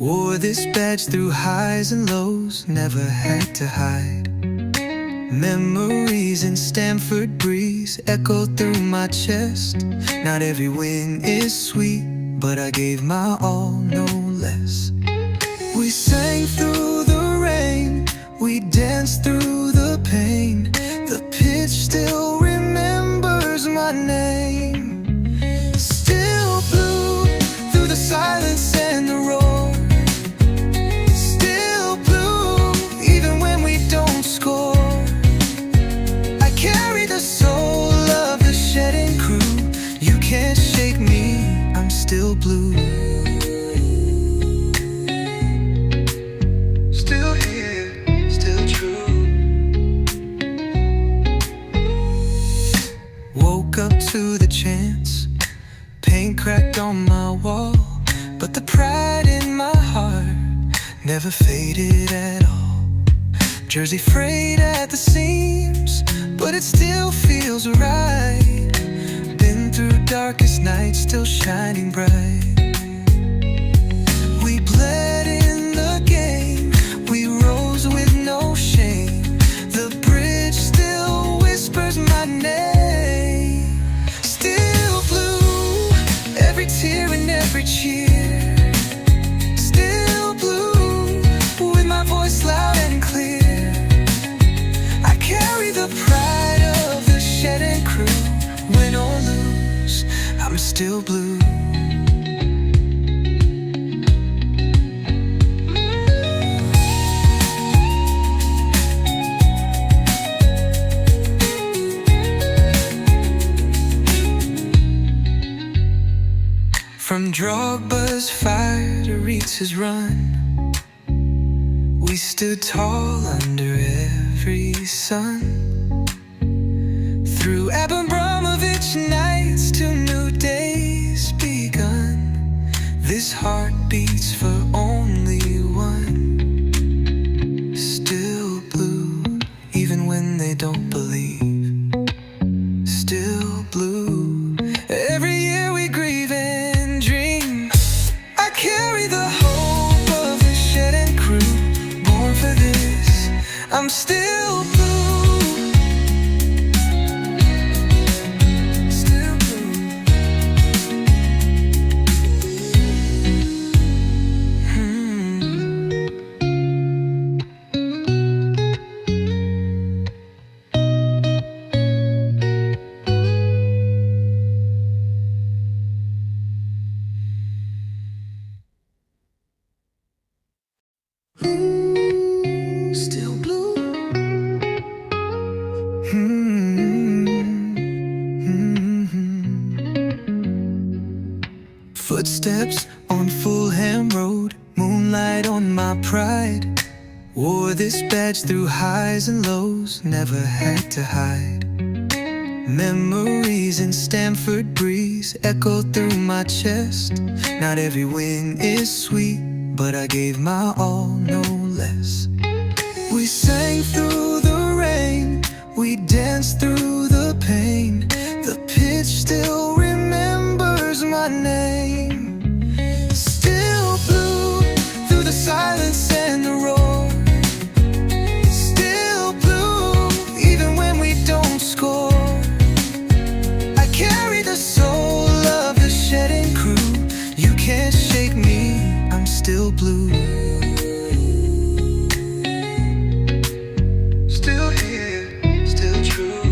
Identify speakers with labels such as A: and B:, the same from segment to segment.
A: Wore this badge through highs and lows, never had to hide. Memories in Stamford breeze echo through my chest. Not every win is sweet, but I gave my all, no less. We sang through the rain, we danced through the pain. The pitch still remembers my name. Still blue through the silence and the roar. Still blue even when we don't score. I carry the soul of the shedding crew. You can't shake me, I'm still blue. Still here, still true. Woke up to the chance, paint cracked on my wall, but the pride in my heart never faded at all. Jersey frayed at the seams, but it still feels right. Been through darkest nights, still shining bright. We bled in the game, we rose with no shame. The bridge still whispers my name. Still blue, every tear and every cheer. Still blue, with my voice loud and clear. I carry the pride of the shedding crew. Win or lose, I'm still blue. From Drogba's fire to Ritz's run, we stood tall under every sun. Through Abramovich nights to new days begun, this heart beats for only one. Still blue, even when they don't believe. Still blue, every year we grieve and dream. I carry the hope of the shedding crew, born for this, I'm still blue. Still blue. Still blue. Footsteps on Fulham Road, moonlight on my pride. Wore this badge through highs and lows, never had to hide. Memories in Stamford breeze echo through my chest. Not every win is sweet, but I gave my all, no less. We sang through the rain, we danced through the pain. The pitch still remembers my name. Still blue through the silence and the roar. Still blue even when we don't score. I carry the soul of the shedding crew. You can't shake me, I'm still blue. Still here, still true.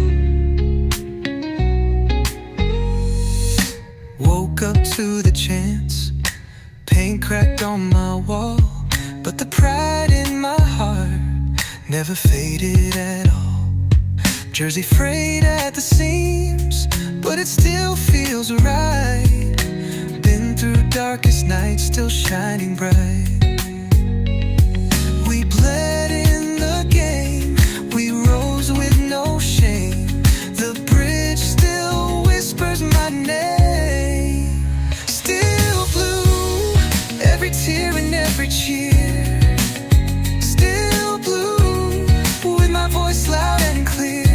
A: Woke up to the chance, paint cracked on my wall, but the pride in my heart never faded at all. Jersey frayed at the seams, but it still feels right. Been through darkest nights, still shining bright. We bled in the game, we rose with no shame. The bridge still whispers my name. Still blue, every tear and every cheer. Still blue, with my voice loud and clear.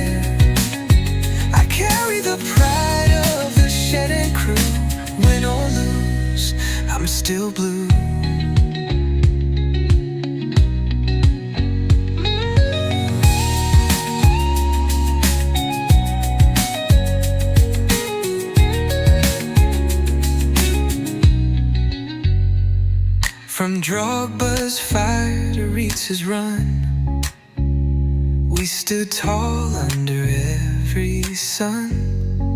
A: I carry the pride of the shedding crew. Win or lose, I'm still blue. From Drogba's fire to Ritz's run, we stood tall under every sun.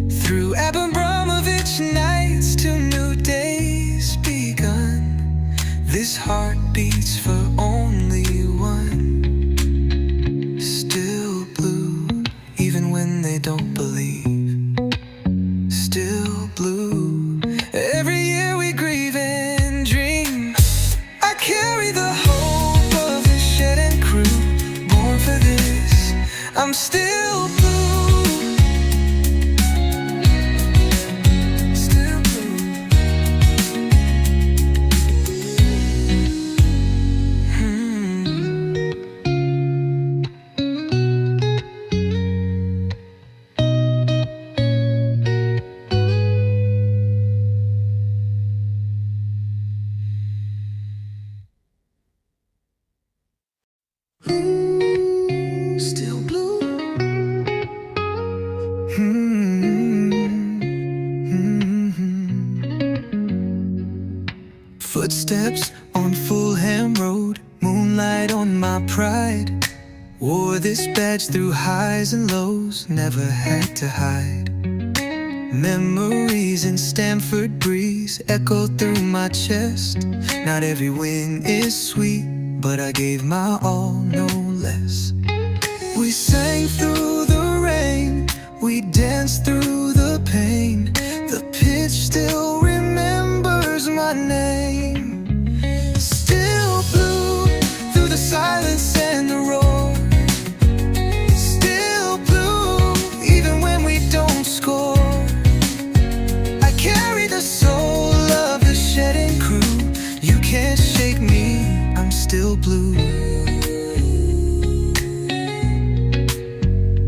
A: Through Abramovich nights to new days begun, this heart beats for only one. Still blue, even when they don't believe. Still blue, every year we grieve and dream. I carry the hope of the shed and crew, born for this, I'm still blue. Still blue. Still blue. Footsteps on Fulham Road, moonlight on my pride. Wore this badge through highs and lows, never had to hide. Memories in Stamford breeze echo through my chest. Not every win is sweet, but I gave my all, no less. We sang through the rain, we danced through the pain. The pitch still remembers my name. Still blue through the silence and the roar. Still blue even when we don't score. I carry the soul of the shedding crew. You can't shake me, I'm still blue.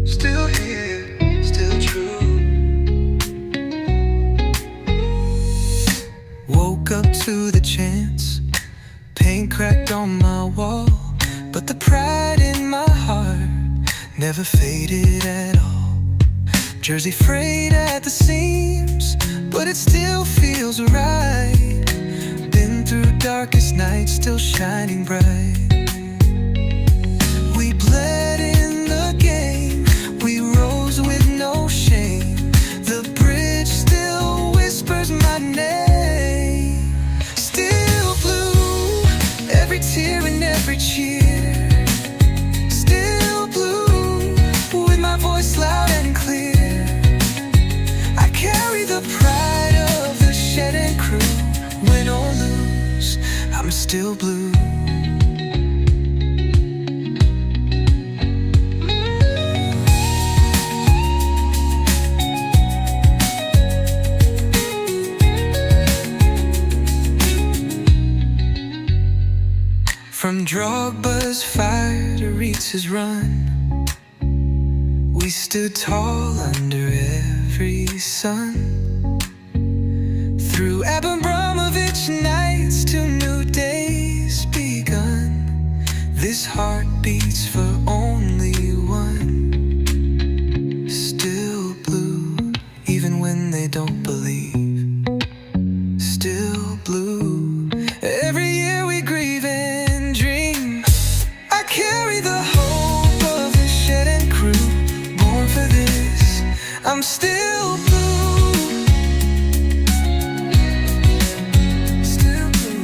A: Still here, still true. Woke up to the chants, paint cracked on my wall, but the pride in my heart never faded at all. Jersey frayed at the seams, but it still feels right. Been through darkest nights, still shining bright. We bled in the game, we rose with no shame. The bridge still whispers my name. Still blue, every tear and every cheer. Still blue, with my voice loud and clear. I carry the pride of the shed and crew. Win or lose, I'm still blue. From Drogba's fire to Ritz's run, we stood tall under every sun. Through Abramovich nights to new days begun, this heart beats for only one. Still blue, even when they don't believe. Still blue, every year we grieve and dream. I carry the hope of the shed and crew, born for this, I'm still blue. Still blue.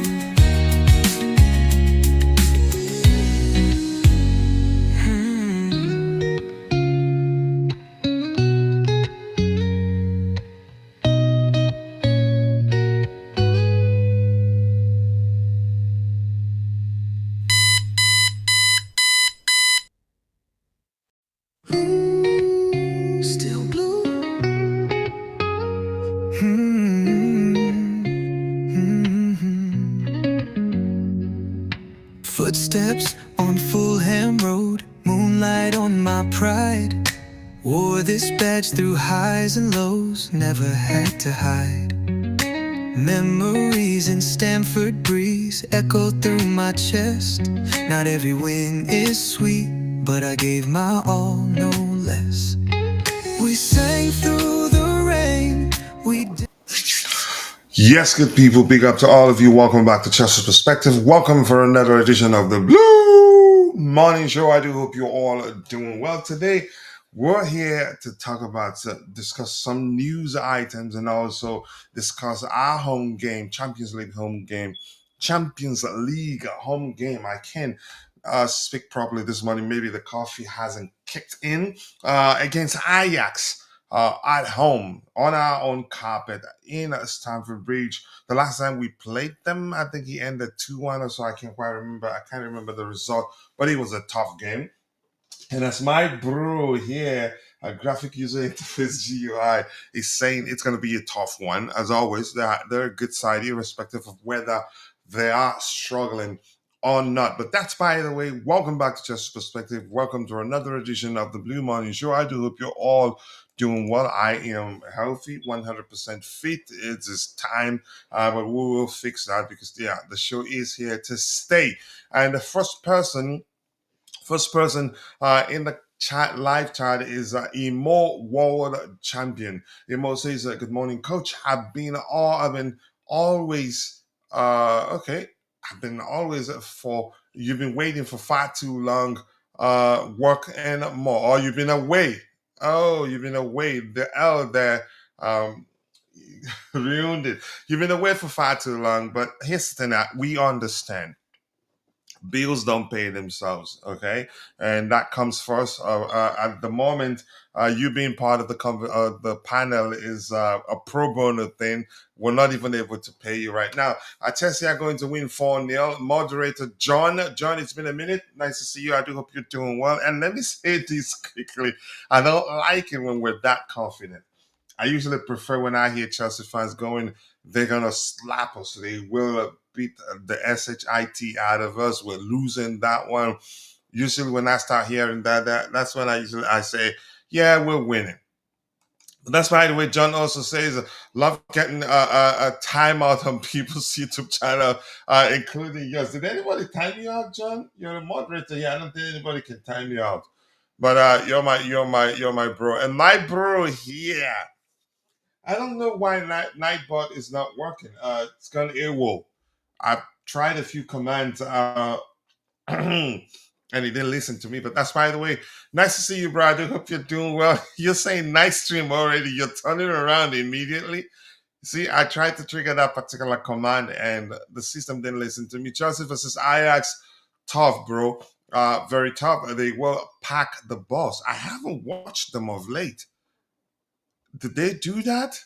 A: Still blue. Footsteps on Fulham Road, moonlight on my pride. Wore this badge through highs and lows, never had to hide. Memories in Stamford breeze echo through my chest. Not every win is sweet, but I gave my all, no less. We sang through the rain, we
B: Yes, good people, big up to all of you. Welcome back to Chester's Perspective. Welcome for another edition of the Blue Morning Show. I do hope you're all doing well today. We're here to talk about, discuss some news items and also discuss our home game, Champions League home game. I can't speak properly this morning. Maybe the coffee hasn't kicked in against Ajax at home on our own carpet in Stamford Bridge. The last time we played them, I think he ended 2-1 or so. I can't quite remember. I can't remember the result, but it was a tough game. And as my bro here, a graphic user interface GUI, is saying it's going to be a tough one. As always, they're a good side, irrespective of whether they are struggling or not. But that's, by the way, welcome back to Just Perspective. Welcome to another edition of the Blue Morning Show. I do hope you're all doing well. I am healthy, 100% fit. It is time, but we will fix that because, yeah, the show is here to stay. And the first person in the chat live chat is Emo World Champion. Emo says, "Good morning, Coach. I've been always okay. I've been always for you've been waiting for far too long. Work and more. Or you've been away. Oh, you've been away. The L there." Um, ruined it. You've been away for far too long, but here's the thing: we understand bills don't pay themselves, okay, and that comes first. At the moment, you being part of the panel is a pro bono thing. We're not even able to pay you right now. Chelsea are going to win 4-0. Moderator John, it's been a minute. Nice to see you. I do hope you're doing well. And let me say this quickly: I don't like it when we're that confident. I usually prefer when I hear Chelsea fans going, they're gonna slap us. They will beat the shit out of us. We're losing that one. Usually, when I start hearing that's when I say, yeah, we're winning. That's by the way. John also says, love getting a timeout on people's YouTube channel, including yours. Did anybody time you out, John? You're a moderator here. I don't think anybody can time you out. But you're my bro, and my bro here. I don't know why Nightbot is not working. It's gone AWOL. I've tried a few commands, and he didn't listen to me. But that's, by the way, nice to see you, bro. I do hope you're doing well. You're saying nice stream already. You're turning around immediately. See, I tried to trigger that particular command, and the system didn't listen to me. Chelsea versus Ajax, tough, bro. Very tough. They will pack the boss. I haven't watched them of late. Did they do that?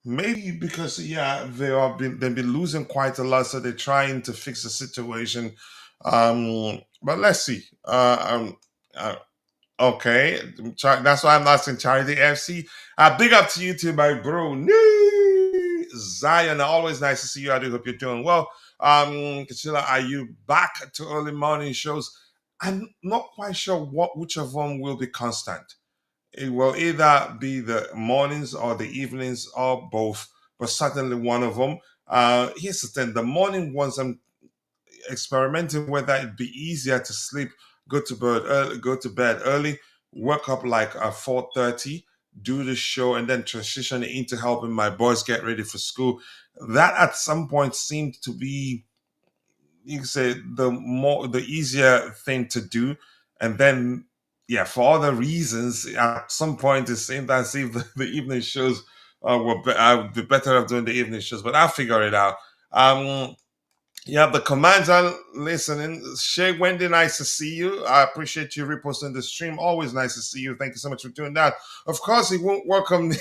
B: Maybe because they've been losing quite a lot, so they're trying to fix the situation. But let's see. Uh, okay, that's why I'm asking Charity FC. Big up to you too, my bro. Zion, always nice to see you. I do hope you're doing well. Kachila, are you back to early morning shows? I'm not quite sure which of them will be constant. It will either be the mornings or the evenings or both, but certainly one of them. Here's the thing: the morning ones, I'm experimenting whether it'd be easier to sleep, go to bed early, wake up like at 4:30, do the show, and then transition into helping my boys get ready for school. That at some point seemed to be, you can say, the easier thing to do, and then yeah, for other reasons at some point it seemed as if the evening shows I would be better off doing the evening shows, but I'll figure it out. Yeah, the commands are listening. Shay Wendy, nice to see you. I appreciate you reposting the stream. Always nice to see you. Thank you so much for doing that. Of course, it won't work on me.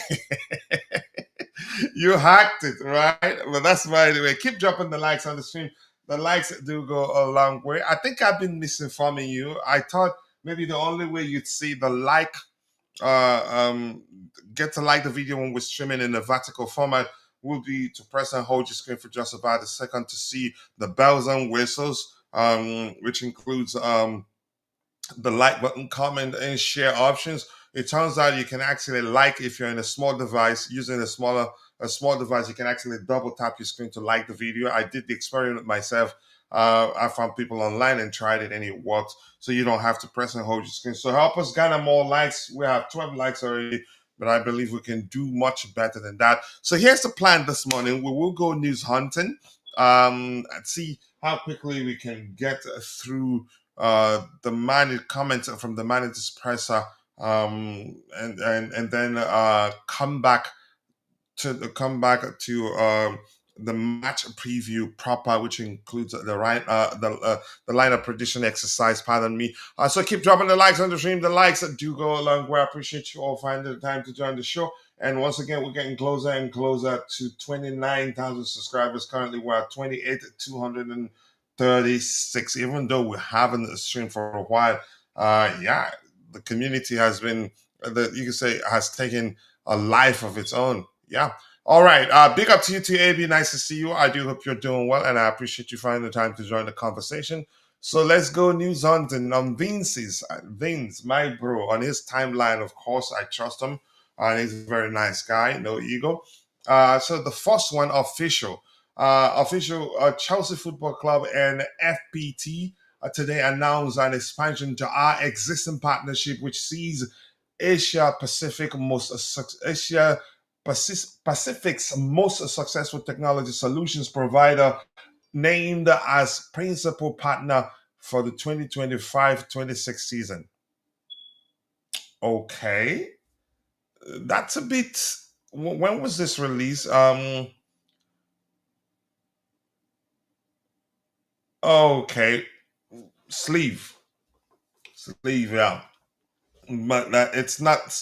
B: You hacked it, right? But that's by the way. Keep dropping the likes on the stream. The likes do go a long way. I think I've been misinforming you. I thought maybe the only way you'd see the like, uh, um, get to like the video when we're streaming in the vertical format will be to press and hold your screen for just about a second to see the bells and whistles, which includes the like button, comment, and share options. It turns out you can actually like if you're in a small device using a small device. You can actually double tap your screen to like the video. I did the experiment myself. I found people online and tried it, and it worked. So you don't have to press and hold your screen. So help us gather more likes. We have 12 likes already. but I believe we can do much better than that. So here's the plan this morning. We will go news hunting, and see how quickly we can get through the comments from the manager's presser, and then come back to the match preview proper, which includes the lineup prediction exercise. Pardon me. So keep dropping the likes on the stream. The likes do go a long way. I appreciate you all finding the time to join the show. And once again, we're getting closer and closer to 29,000 subscribers. Currently, we're at 28,236. Even though we haven't streamed for a while, yeah, the community has been, you can say, has taken a life of its own. Yeah. All right. Big up to you too, AB. Nice to see you. I do hope you're doing well, and I appreciate you finding the time to join the conversation. So let's go news hunting on Vince, my bro, on his timeline. Of course, I trust him, and he's a very nice guy, no ego. So the first one, official Chelsea Football Club and FPT today announced an expansion to our existing partnership, which sees Asia Pacific's most successful technology solutions provider named as principal partner for the 2025-26 season. Okay. That's a bit. When was this released? Okay. Sleeve. Yeah. But it's not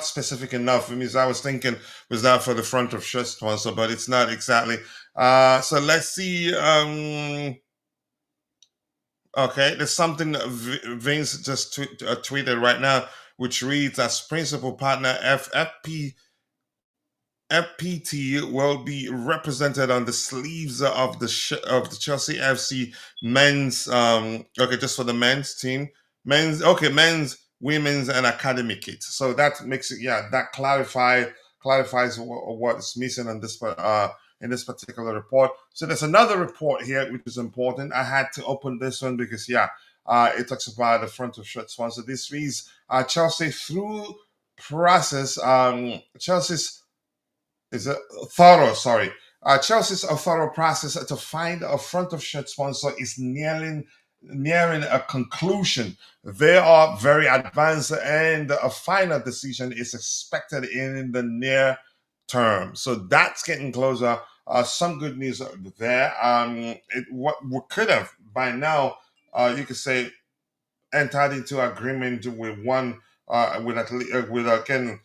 B: specific enough. I mean, I was thinking was that for the front of shirt sponsor, but it's not exactly. So let's see. Okay, there's something that Vince just tweeted right now, which reads as principal partner FPT will be represented on the sleeves of the Chelsea FC men's. Okay, just for the men's team, men's, women's, and academy kits. So that makes it, yeah, that clarifies what's missing on this in this particular report. So there's another report here which is important. I had to open this one because it talks about the front of shirt sponsor. This reads Chelsea through process. Chelsea's is a thorough, sorry. Chelsea's a thorough process to find a front of shirt sponsor is nearing a conclusion. They are very advanced, and a final decision is expected in the near term. So that's getting closer. Some good news there. What we could have by now, you could say, entered into agreement with one with again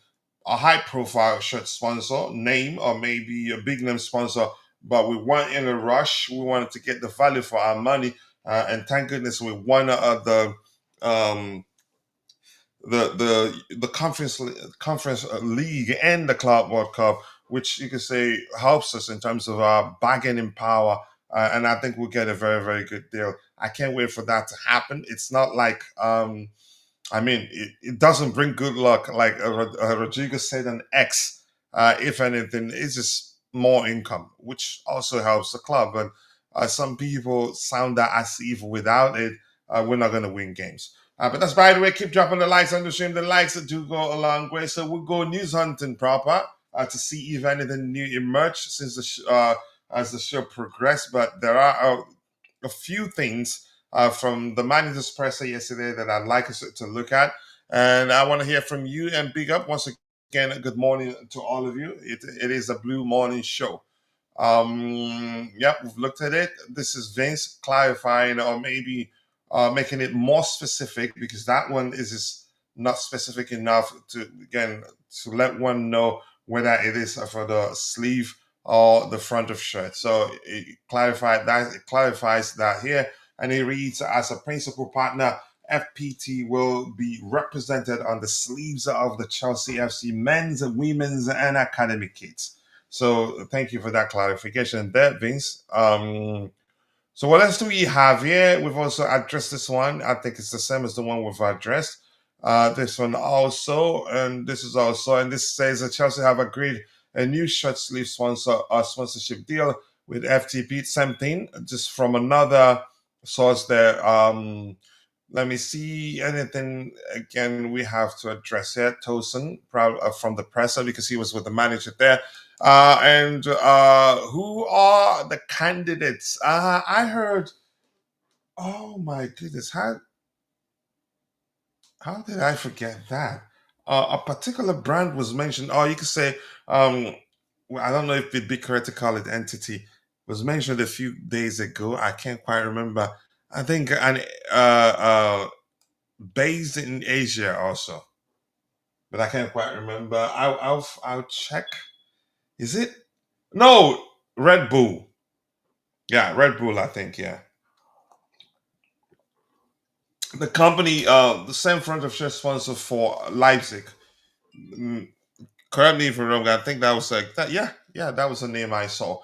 B: a high profile shirt sponsor name, or maybe a big name sponsor, but we weren't in a rush. We wanted to get the value for our money, and thank goodness we won um, the conference league and the club World Cup, which you could say helps us in terms of our bargaining power. And I think we'll get a very, very good deal. I can't wait for that to happen. It's not like I mean, it doesn't bring good luck, like Rodrigo said, an X. If anything, it's just more income, which also helps the club. But some people sound that as if without it, we're not going to win games. But that's, by the way, keep dropping the likes on the stream. The likes do go a long way. So we'll go news hunting proper to see if anything new emerged since as the show progressed. But there are a few things from the manager's presser yesterday that I'd like us to look at. And I want to hear from you, and big up once again. Good morning to all of you. It is a Blue Morning Show. Yeah, we've looked at it. This is Vince clarifying, or maybe making it more specific, because that one is just not specific enough to let one know whether it is for the sleeve or the front of shirt. So it clarifies that here, and it reads as a principal partner. FPT will be represented on the sleeves of the Chelsea FC men's, women's, and academy kits. So thank you for that clarification there, Vince. So what else do we have here? We've also addressed this one. I think it's the same as the one we've addressed. This one also, and this is also, and this says that Chelsea have agreed a new short sleeve sponsorship deal with FTP. Same thing, just from another source there. Let me see anything again we have to address here. Tosin from the presser because he was with the manager there. And who are the candidates? I heard. Oh my goodness! How did I forget that? A particular brand was mentioned. Oh, you could say. Well, I don't know if it'd be correct to call it entity. Was mentioned a few days ago. I can't quite remember. I think an based in Asia also, but I can't quite remember. I'll check. Is it? No, Red Bull. Yeah, Red Bull. I think yeah. The company, the same front of shirt sponsor for Leipzig. Mm, Correct me if I'm wrong. I think that was like that. Yeah, yeah, that was the name I saw.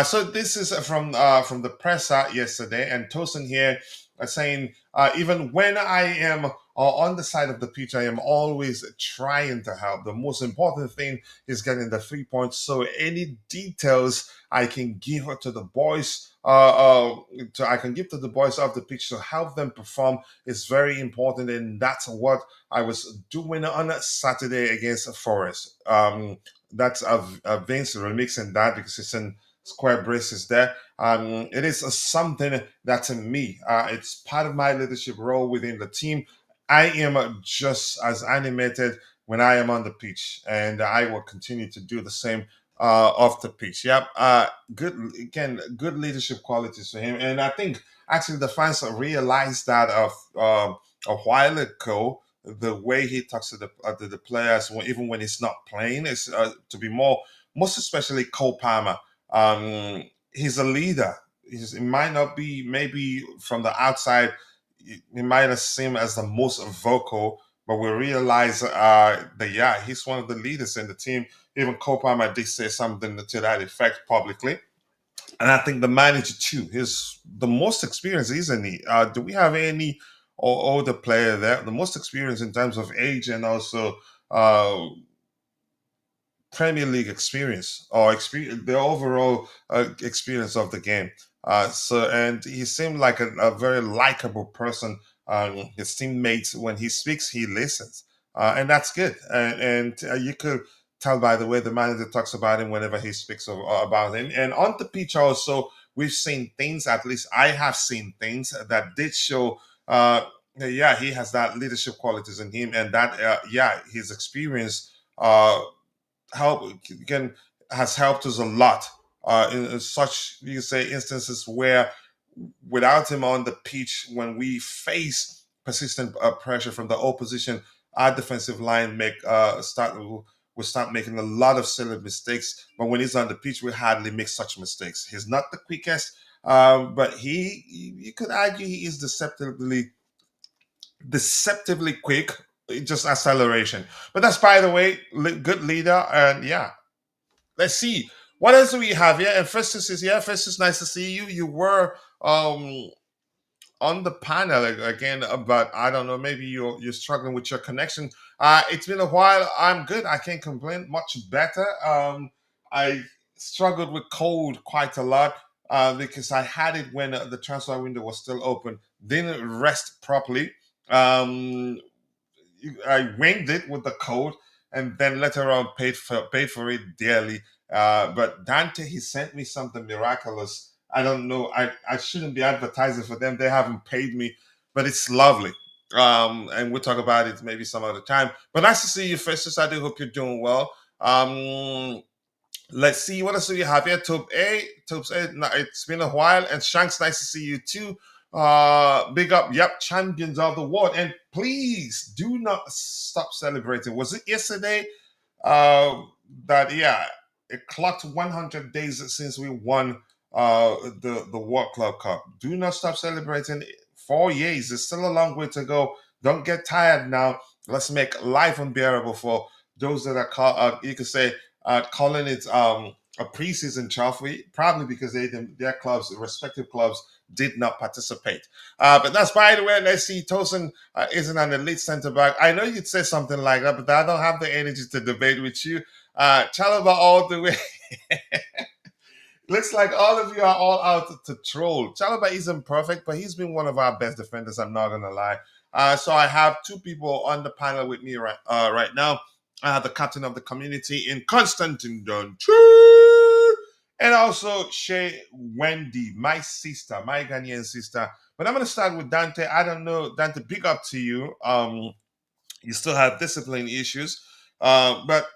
B: So this is from the press out yesterday, and Tosin here saying even when I am on the side of the pitch, I am always trying to help. The most important thing is getting the 3 points. So any details I can give to the boys. I can give to the boys off the pitch to help them perform is very important, and that's what I was doing on a Saturday against Forest. That's Vince remixing that because it's in square braces there. It is something that's in me. It's part of my leadership role within the team. I am just as animated when I am on the pitch, and I will continue to do the same off the pitch. Yep. Good again. Good leadership qualities for him, and I think actually the fans realized that of a while ago the way he talks to the players, even when he's not playing, is to be more, most especially Cole Palmer. He's a leader. He might not be, maybe from the outside, he might not seem as the most vocal, but we realize that yeah, he's one of the leaders in the team. Even Cole Palmer did say something to that effect publicly. And I think the manager too. He's the most experienced, isn't he? Do we have any older player there? The most experienced in terms of age and also uh, Premier League experience or experience, the overall experience of the game. And he seemed like a very likable person. His teammates, when he speaks, he listens, and that's good. And you could tell by the way the manager talks about him whenever he speaks about him. And on the pitch, also, we've seen things. At least I have seen things that did show. Yeah, he has that leadership qualities in him, and that yeah, his experience. Help can has helped us a lot in such you say instances where without him on the pitch when we face persistent pressure from the opposition our defensive line make start will start making a lot of silly mistakes but when he's on the pitch we hardly make such mistakes. He's not the quickest but you could argue he is deceptively quick, just acceleration. But that's by the way, good leader, and yeah, let's see what else do we have here. And Festus is here. Festus, nice to see you. You were on the panel again, but I don't know. Maybe you're struggling with your connection. It's been a while. I'm good. I can't complain. Much better. I struggled with cold quite a lot because I had it when the transfer window was still open. Didn't rest properly. Um, I winged it with the code, and then later on paid for it dearly. But Dante, he sent me something miraculous. I don't know. I shouldn't be advertising for them. They haven't paid me, but it's lovely. And we'll talk about it maybe some other time. But nice to see you, Festus. I do hope you're doing well. Let's see what else do we have here. Tubes A. No, it's been a while, and Shanks, nice to see you too. Big up, yep, champions of the world, and please do not stop celebrating. Was it yesterday? Uh, that yeah, it clocked 100 days since we won the World Club Cup. Do not stop celebrating. 4 years, it's still a long way to go. Don't get tired now. Let's make life unbearable for those that are you could say calling it a preseason trophy, probably because their clubs, respective clubs, did not participate. But that's by the way. Let's see. Tosin isn't an elite centre back. I know you'd say something like that, but I don't have the energy to debate with you. Chalaba all the way. Looks like all of you are all out to troll. Chalobah isn't perfect, but he's been one of our best defenders. I'm not gonna lie. So I have two people on the panel with me right now. I have the captain of the community in Constantine Dunchu, and also Shay Wendy, my sister, my Ghanaian sister. But I'm gonna start with Dante. I don't know, Dante. Big up to you. You still have discipline issues, but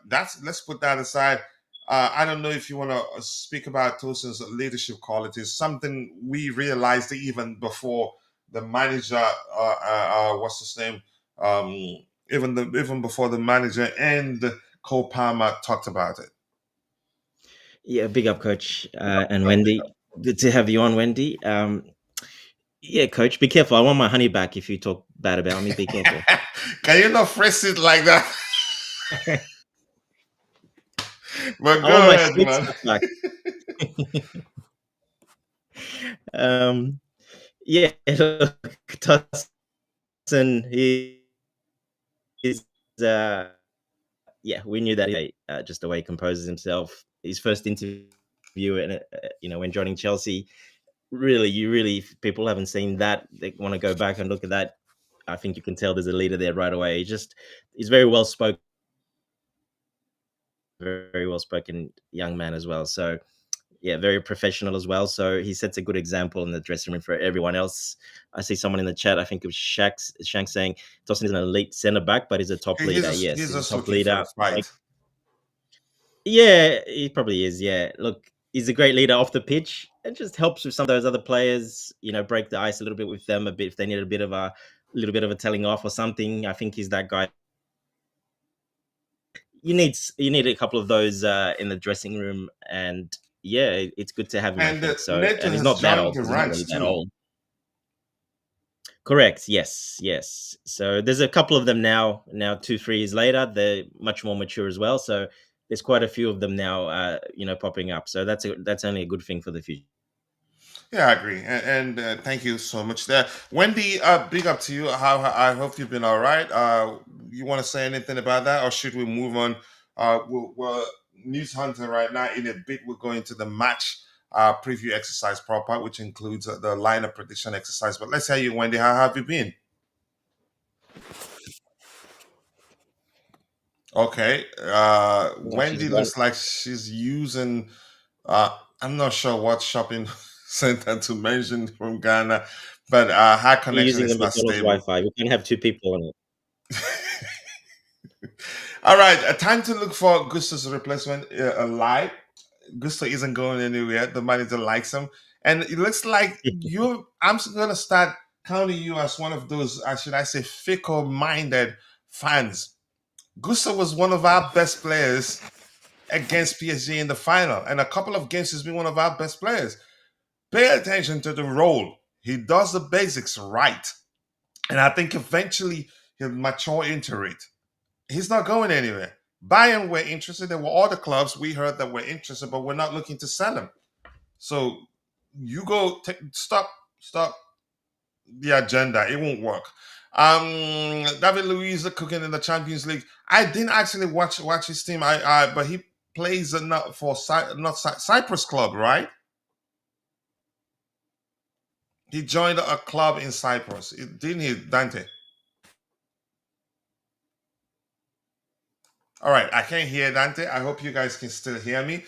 B: let's put that aside. I don't know if you want to speak about Tosin's leadership qualities, something we realized even before the manager, what's his name, um, even before the manager and Cole Palmer talked about it.
C: Yeah, big up, Coach, and Wendy. Good to have you on, Wendy. Yeah, Coach, be careful. I want my honey back if you talk bad about me. Be careful.
B: Can you not phrase it like that? But
C: I
B: go
C: want my
B: ahead,
C: sweet
B: man.
C: stuff back. um, yeah, look, Tussin, he is. Yeah, we knew that. Just the way he composes himself. His first interview, and when joining Chelsea, really, people haven't seen that. They want to go back and look at that. I think you can tell there's a leader there right away. He's very well spoken, very well spoken young man as well. So yeah, very professional as well. So he sets a good example in the dressing room for everyone else. I see someone in the chat. I think it was Shank saying Dawson is an elite centre back, but he's a top leader. Yes,
B: He's
C: he's a
B: just
C: top
B: looking for
C: leader.
B: a fight.
C: Yeah, he probably is. Yeah, look, he's a great leader off the pitch. It just helps with some of those other players. Break the ice a little bit with them a bit if they need a little bit of a telling off or something. I think he's that guy. You need a couple of those in the dressing room, and yeah, it's good to have him. I
B: And
C: think so.
B: Neto
C: And he's
B: has
C: not that
B: joined
C: old
B: the
C: because he's not really
B: ranks
C: that
B: too.
C: old. Correct. Yes. So there's a couple of them now. Now 2-3 years later, they're much more mature as well. So there's quite a few of them now. Popping up. So that's only a good thing for the future.
B: Yeah, I agree, and thank you so much there, Wendy. Big up to you. How I hope you've been all right. You want to say anything about that, or should we move on? We're news hunting right now. In a bit, we're going to the match preview exercise proper, which includes the lineup prediction exercise. But let's hear you, Wendy. How have you been? Okay.
C: Yeah, she's
B: Wendy
C: gone.
B: looks like she's using. I'm not sure what shopping center to mention from Ghana, but her
C: You're
B: connection
C: using the
B: is not
C: McDonald's
B: stable.
C: Wi-Fi. We can have two people on it.
B: All right, time to look for Gusto's replacement alive. Gusto isn't going anywhere. The manager likes him, and it looks like you. I'm gonna start counting you as one of those, should I say, fickle-minded fans. Gusto was one of our best players against PSG in the final, and a couple of games he's been one of our best players. Pay attention to the role. He does the basics right, and I think eventually he'll mature into it. He's not going anywhere. Bayern were interested. There were other clubs we heard that were interested, but we're not looking to sell him. So you go stop the agenda. It won't work. David Luiz cooking in the Champions League. I didn't actually watch his team. But he plays not for Cyprus club, right? He joined a club in Cyprus, didn't he, Dante? All right, I can't hear Dante. I hope you guys can still hear me.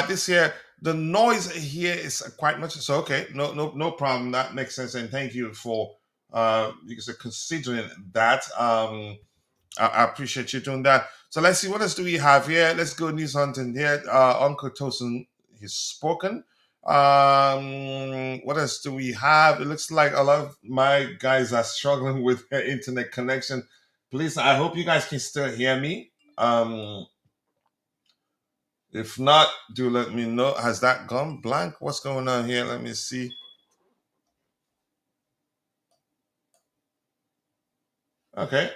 B: This here, the noise here is quite much. So okay, no problem. That makes sense, and thank you for because considering that. I appreciate you doing that. So let's see what else do we have here. Let's go news hunting here. Uncle Tosin, he's spoken. What else do we have? It looks like a lot of my guys are struggling with their internet connection. Please, I hope you guys can still hear me. If not, do let me know. Has that gone blank? What's going on here? Let me see. Okay,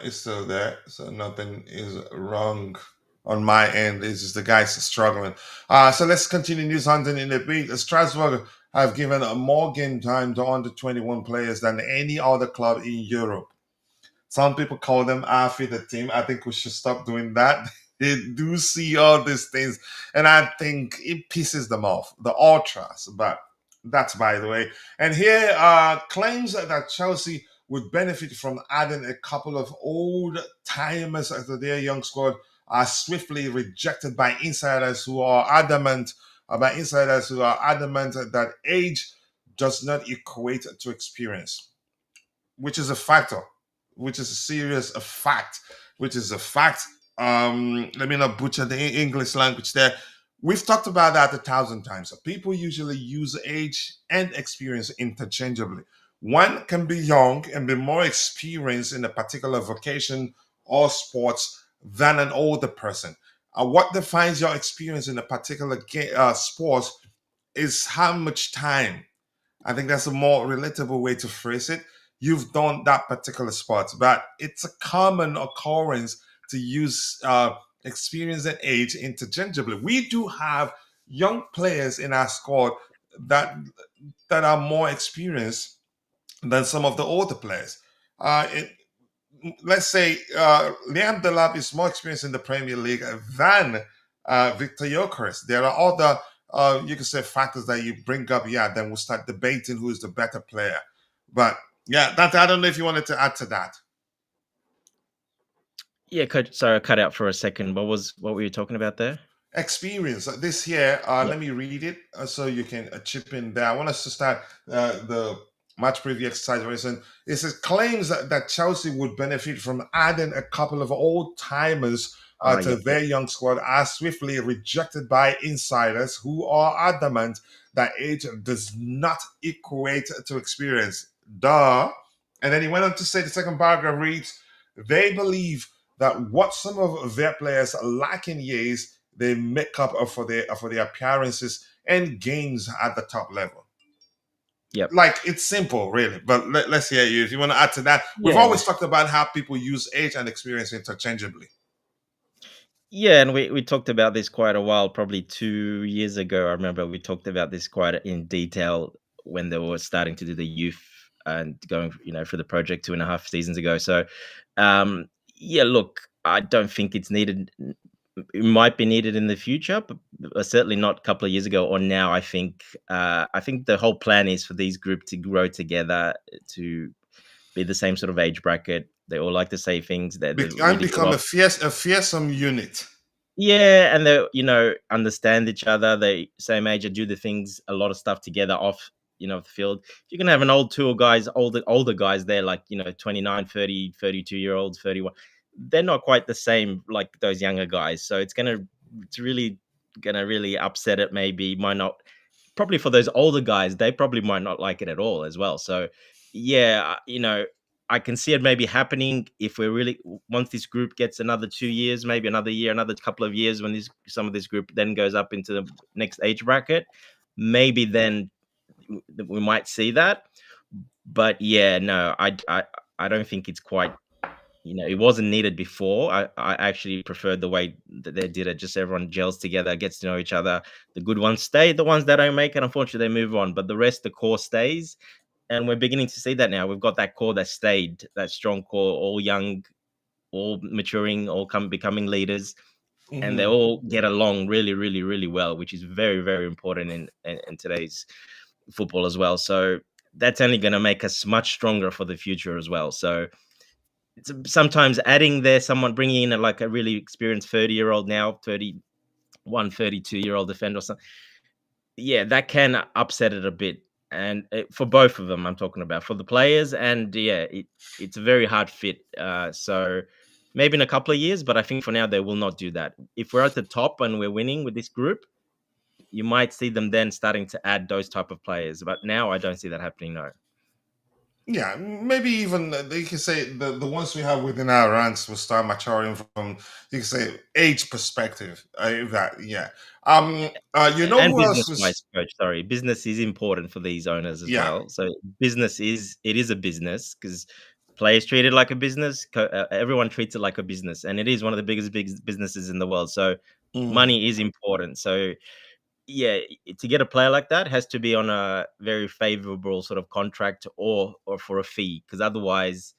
B: it's still there, so nothing is wrong on my end. It's just the guys struggling. So let's continue news hunting in the beat. Strasbourg have given more game time to under 21 players than any other club in Europe. Some people call them half the team. I think we should stop doing that. They do see all these things, and I think it pisses them off, the ultras. But that's by the way. And here claims that Chelsea would benefit from adding a couple of old timers to their young squad are swiftly rejected by insiders who are adamant that age does not equate to experience, which is a factor, which is a serious a fact, which is a fact. Let me not butcher the English language there. We've talked about that 1,000 times. People usually use age and experience interchangeably. One can be young and be more experienced in a particular vocation or sports than an older person. What defines your experience in a particular sport is how much time. I think that's a more relatable way to phrase it. You've done that particular sport, but it's a common occurrence to use experience and age interchangeably. We do have young players in our squad that are more experienced than some of the older players. Let's say Liam Delap is more experienced in the Premier League than Victor Gyökeres. There are other, you could say, factors that you bring up. Yeah, then we'll start debating who is the better player. But yeah, that I don't know if you wanted to add to that.
C: Yeah, coach. Sorry, I cut out for a second. What were you talking about there?
B: Experience this here.
C: Yeah.
B: Let me read it so you can chip in there. I want us to start the match preview exercise very soon. It says claims that Chelsea would benefit from adding a couple of old timers to
C: Yeah.
B: their young squad are swiftly rejected by insiders who are adamant that age does not equate to experience. Duh. And then he went on to say the second paragraph reads, they believe that what some of their players lack in years, they make up for their appearances and games at the top level.
C: Yep.
B: Like it's simple, really. But let's hear you if you want to add to that. We've
C: Yeah.
B: always talked about how people use age and experience interchangeably.
C: Yeah, and we talked about this quite a while, probably 2 years ago. I remember we talked about this quite in detail when they were starting to do the youth and going, for the project 2.5 seasons ago. So, yeah, look, I don't think it's needed. It might be needed in the future, but certainly not a couple of years ago or now. I think the whole plan is for these groups to grow together, to be the same sort of age bracket. They all like to say things that they
B: And
C: really
B: become a fearsome unit.
C: yeah, and they understand each other. They same age and do the things, a lot of stuff together off, the field. You can have an old tour guys, older guys there, like 29, 30, 32-year-olds, 31. They're not quite the same like those younger guys. So it's really gonna really upset it. Maybe might not. Probably for those older guys, they probably might not like it at all as well. So yeah, I can see it maybe happening if we're really once this group gets another 2 years, maybe another year, another couple of years, when some of this group then goes up into the next age bracket, maybe then we might see that. But yeah, no, I don't think it's quite. It wasn't needed before. I actually preferred the way that they did it. Just everyone gels together, gets to know each other. The good ones stay. The ones that don't make it, unfortunately, they move on. But the rest, the core stays. And we're beginning to see that now. We've got that core that stayed, that strong core, all young, all maturing, all becoming leaders, and they all get along really, really, really well, which is very, very important in today's football as well. So that's only going to make us much stronger for the future as well. So sometimes adding there, someone bringing in like a really experienced 30-year-old now, 31, 32-year-old defender or something. Yeah, that can upset it a bit. And for both of them, I'm talking about for the players, and yeah, it's a very hard fit. So maybe in a couple of years, but I think for now they will not do that. If we're at the top and we're winning with this group, you might see them then starting to add those type of players. But now I don't see that happening. No.
B: Yeah, maybe even you can say the ones we have within our ranks will start maturing from, you can say, age perspective.
C: And
B: Who else
C: business
B: was?
C: wise, coach, sorry, business is important for these owners as
B: Yeah.
C: well. So it is a business because players treat it like a business. Everyone treats it like a business, and it is one of the biggest big businesses in the world. So money is important. So yeah, to get a player like that has to be on a very favorable sort of contract or for a fee, because otherwise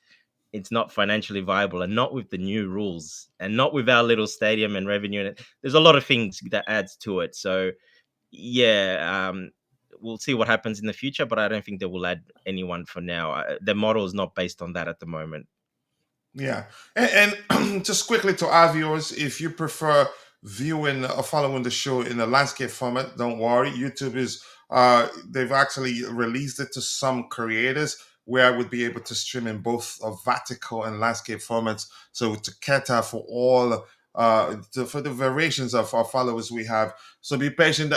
C: it's not financially viable, and not with the new rules, and not with our little stadium and revenue. And there's a lot of things that adds to it. So yeah, we'll see what happens in the future, but I don't think they will add anyone for now. The model is not based on that at the moment.
B: Yeah, and just quickly to our viewers, if you prefer viewing or following the show in a landscape format, don't worry. YouTube is they've actually released it to some creators where I would be able to stream in both vertical and landscape formats. So to cater for all for the variations of our followers we have. So be patient.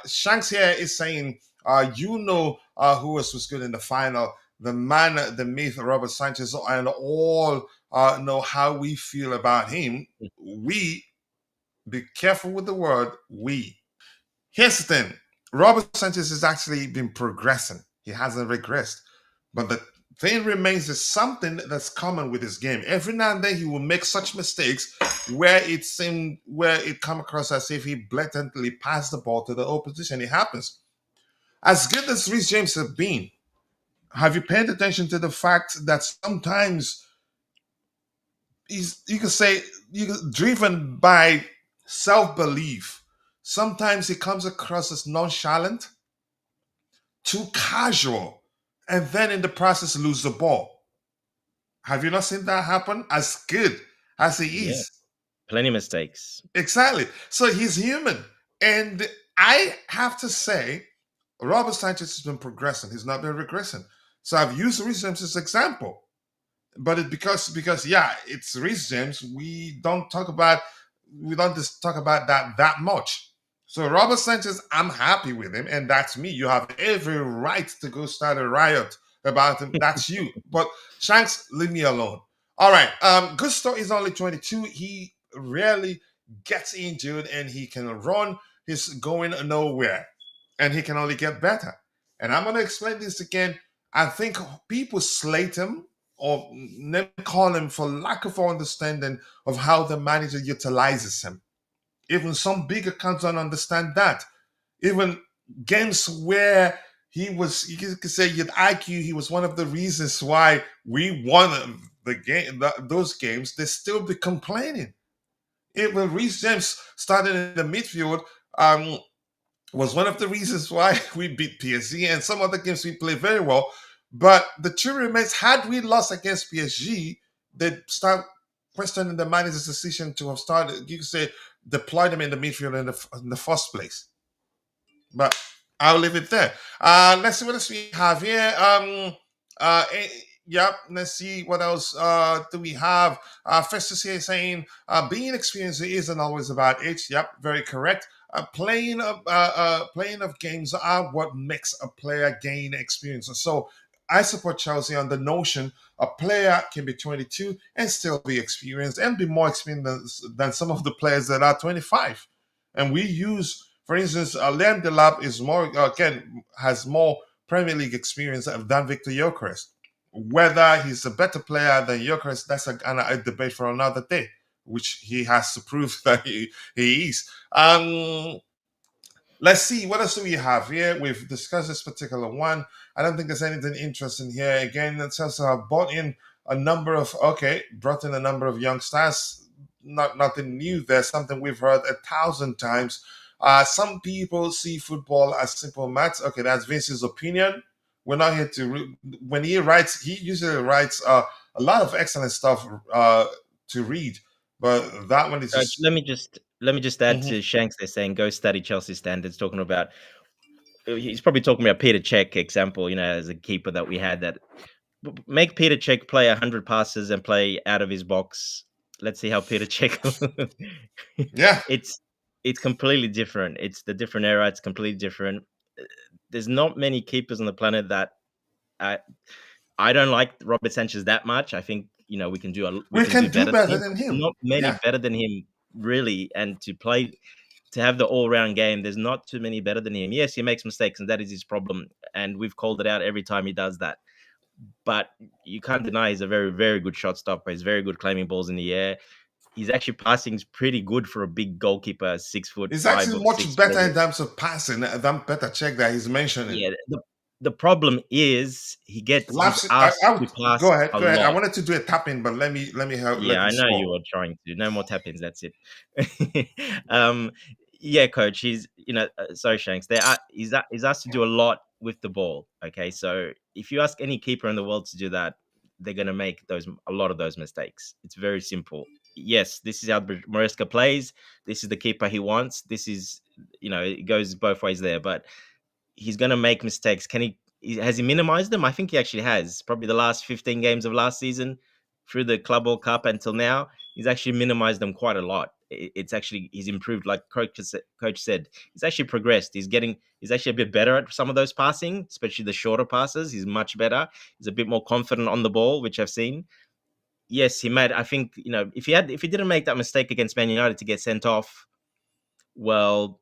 B: Shanks here is saying, who else was good in the final? The man, the myth, Robert Sanchez, and all know how we feel about him. We, be careful with the word we. Here's the thing: Robert Sanchez has actually been progressing. He hasn't regressed. But the thing remains is something that's common with his game. Every now and then he will make such mistakes where it come across as if he blatantly passed the ball to the opposition. It happens. As good as Reece James has been, have you paid attention to the fact that sometimes you could say driven by self-belief. Sometimes he comes across as nonchalant, too casual, and then in the process lose the ball. Have you not seen that happen? As good as he
C: Yeah,
B: is.
C: plenty of mistakes.
B: Exactly. So he's human. And I have to say, Robert Sanchez has been progressing. He's not been regressing. So I've used Reece James as an example. But it because yeah, it's Reece James. We don't just talk about that much. So Robert Sanchez, I'm happy with him, and that's me. You have every right to go start a riot about him. That's you. But Shanks, leave me alone. All right. Gusto is only 22. He rarely gets injured, and he can run. He's going nowhere, and he can only get better. And I'm gonna explain this again. I think people slate him or name call him for lack of understanding of how the manager utilizes him. Even some big accounts don't understand that. Even games where you could say you'd IQ, he was one of the reasons why we won the game, those games. They still be complaining. Even Reece James started in the midfield. Was one of the reasons why we beat PSG and some other games we played very well. But the truth remains, had we lost against PSG, they'd start questioning the manager's decision to have started, you could say, deploy them in the midfield in the first place. But I'll leave it there. Let's see what else we have here. Yep, let's see what else do we have. Festus here saying, being experienced isn't always about age. Yep, very correct. Playing of games are what makes a player gain experience. So I support Chelsea on the notion a player can be 22 and still be experienced and be more experienced than some of the players that are 25. And we use, for instance, Liam Delap is more has more Premier League experience than Victor Gyökeres. Whether he's a better player than Gyökeres, that's a debate for another day, which he has to prove that he is. Let's see, what else do we have here? We've discussed this particular one. I don't think there's anything interesting here. Again, it says I've brought in a number of young stars. Nothing new there, something we've heard 1,000 times. Some people see football as simple maths. Okay, that's Vince's opinion. We're not here to. When he writes, he usually writes a lot of excellent stuff to read, but that one is just.
C: Let me just add
B: Mhm.
C: to Shanks there saying go study Chelsea standards, talking about he's probably talking about Peter Cech example, as a keeper that we had that make Peter Cech play 100 passes and play out of his box. Let's see how Peter Cech
B: Yeah,
C: it's completely different. It's the different era, it's completely different. There's not many keepers on the planet that I don't like Robert Sanchez that much. I think we
B: we
C: can do
B: can do
C: better than
B: better
C: him.
B: than
C: But
B: him.
C: not many
B: Yeah.
C: better than him, really. And to have the all round game, there's not too many better than him. Yes, he makes mistakes, and that is his problem. And we've called it out every time he does that. But you can't deny he's a very, very good shot stopper. He's very good claiming balls in the air. His actually passing is pretty good for a big goalkeeper, 6 foot
B: It's
C: five
B: actually
C: or
B: much
C: six,
B: better
C: whatever.
B: in terms of passing than better check that he's mentioning.
C: Yeah, the problem is he's
B: Lapse.
C: asked
B: I
C: to
B: would
C: pass
B: go ahead.
C: a
B: Go ahead. I
C: lot.
B: wanted to do a tap in, but let me
C: Yeah,
B: let
C: I
B: you
C: know you
B: score.
C: were trying to. No more tap-ins. That's it. um, yeah, coach. He's sorry, Shanks. He's asked to do a lot with the ball. Okay, so if you ask any keeper in the world to do that, they're gonna make a lot of those mistakes. It's very simple. Yes, this is how Maresca plays. This is the keeper he wants. This is it goes both ways there, but he's going to make mistakes. Has he minimized them? I think he actually has. Probably the last 15 games of last season through the Club World Cup until now, he's actually minimized them quite a lot. It's actually he's improved, like coach said. He's actually progressed. He's actually a bit better at some of those passing, especially the shorter passes. He's much better. He's a bit more confident on the ball, which I've seen. Yes, he made. I think if he didn't make that mistake against Man United to get sent off, well,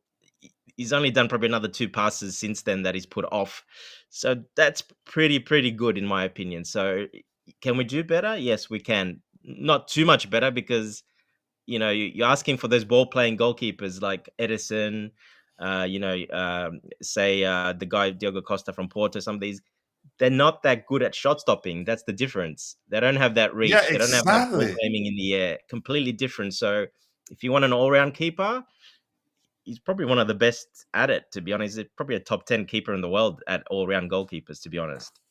C: he's only done probably another 2 passes since then that he's put off. So that's pretty good in my opinion. So can we do better? Yes, we can. Not too much better because you're asking for those ball playing goalkeepers like Edison, say the guy Diogo Costa from Porto. Some of these they're not that good at shot stopping. That's the difference. They don't have that
B: Yeah,
C: reach. They don't have that ball
B: exactly.
C: aiming in the air. Completely different. So if you want an all round keeper, he's probably one of the best at it, to be honest. He's probably a top 10 keeper in the world at all round goalkeepers, to be honest.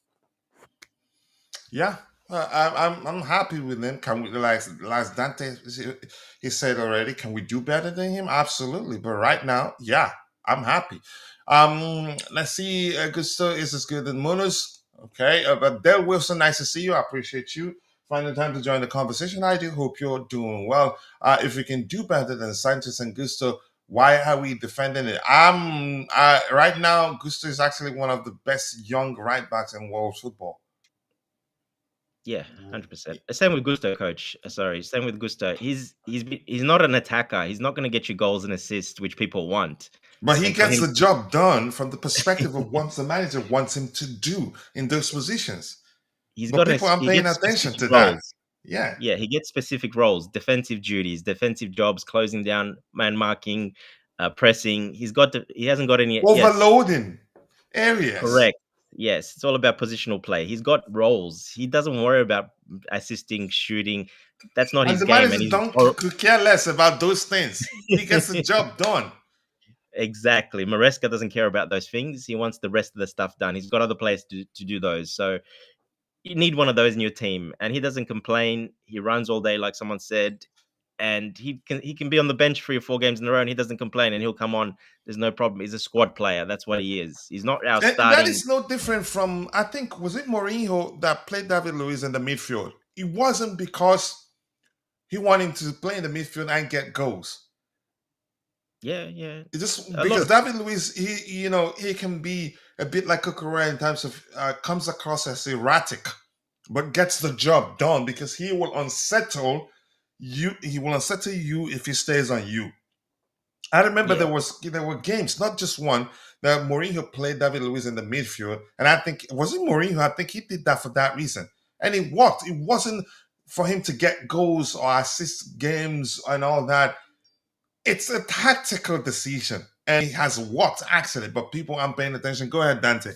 B: Yeah, I'm happy with him. Can we like Dante? He said already. Can we do better than him? Absolutely. But right now, yeah, I'm happy. Let's see. Gusto is as good as Munoz. Okay, but Del Wilson, nice to see you. I appreciate you finding time to join the conversation. I do hope you're doing well. If we can do better than Sanchez and Gusto, why are we defending it? Right now, Gusto is actually one of the best young right backs in world football.
C: Yeah, 100%. Same with Gusto, coach. Sorry, same with Gusto. He's not an attacker. He's not going to get you goals and assists, which people want.
B: But he
C: And for
B: gets
C: him,
B: the job done from the perspective of what the manager wants him to do in those positions. But people aren't
C: he
B: paying
C: gets
B: attention
C: specific
B: to that.
C: roles.
B: Yeah.
C: Yeah, he gets specific roles, defensive duties, defensive jobs, closing down, man marking, pressing. He hasn't got any. Yes,
B: Overloading areas.
C: correct. Yes, it's all about positional play. He's got roles. He doesn't worry about assisting, shooting. That's not
B: And
C: his
B: the
C: game.
B: manager
C: And
B: don't could care less about those things. He gets the job done.
C: exactly. Maresca doesn't care about those things. He wants the rest of the stuff done. He's got other players to do those. So you need one of those in your team. And he doesn't complain. He runs all day, like someone said. And he can be on the bench 3 or 4 games in a row and he doesn't complain and he'll come on. There's no problem. He's a squad player. That's what he is. He's not our
B: And that
C: starting.
B: is no different from, I think, was it Mourinho that played David Luiz in the midfield? It wasn't because he wanted to play in the midfield and get goals.
C: Yeah, yeah.
B: It's just
C: A lot
B: because
C: of
B: David Luiz, he can be a bit like Kukurea in terms of comes across as erratic, but gets the job done because he will unsettle you. He will unsettle you if he stays on you. I remember
C: yeah,
B: there were games, not just one, that Mourinho played David Luiz in the midfield, and I think was it Mourinho? I think he did that for that reason, and it worked. It wasn't for him to get goals or assist games and all that. It's a tactical decision, and it has worked actually, but people aren't paying attention. Go ahead, Dante.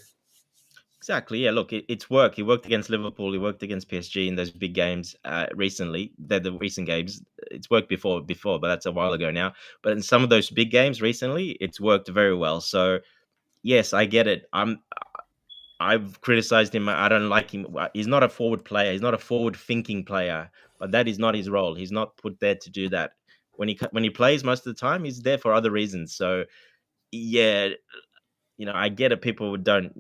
C: exactly. Yeah, look, it's worked. He worked against Liverpool. He worked against PSG in those big games recently. They're the recent games. It's worked before, but that's a while ago now. But in some of those big games recently, it's worked very well. So yes, I get it. I've criticized him. I don't like him. He's not a forward player. He's not a forward thinking player. But that is not his role. He's not put there to do that. When he plays most of the time, he's there for other reasons. So yeah, I get it. People don't,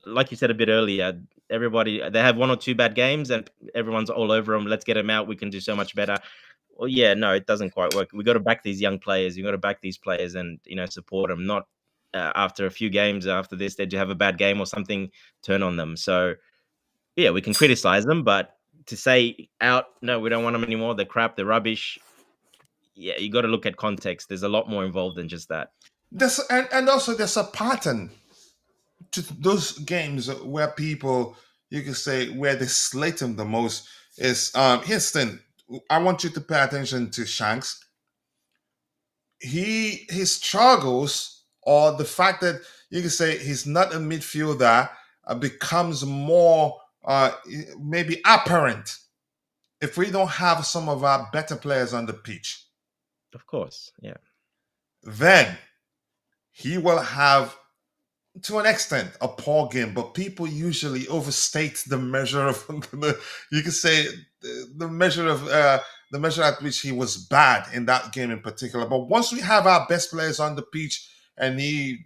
C: like you said a bit earlier, everybody they have 1 or 2 bad games and everyone's all over them. Let's get them out. We can do so much better. Well, yeah, no, it doesn't quite work. We got to back these young players. You got to back these players and support them. Not after a few games after this they do have a bad game or something, turn on them. So yeah, we can criticize them, but to say out, no, we don't want them anymore. They're crap. They're rubbish. Yeah, you got to look at context. There's a lot more involved than just that.
B: And also there's a pattern to those games where people, you can say, where they slate him the most is here's the thing. I want you to pay attention to Shanks. His struggles or the fact that you can say he's not a midfielder, becomes more maybe apparent if we don't have some of our better players on the pitch.
C: Of course, yeah.
B: Then he will have, to an extent, a poor game, but people usually overstate the measure of you could say the measure of the measure at which he was bad in that game in particular. But once we have our best players on the pitch and he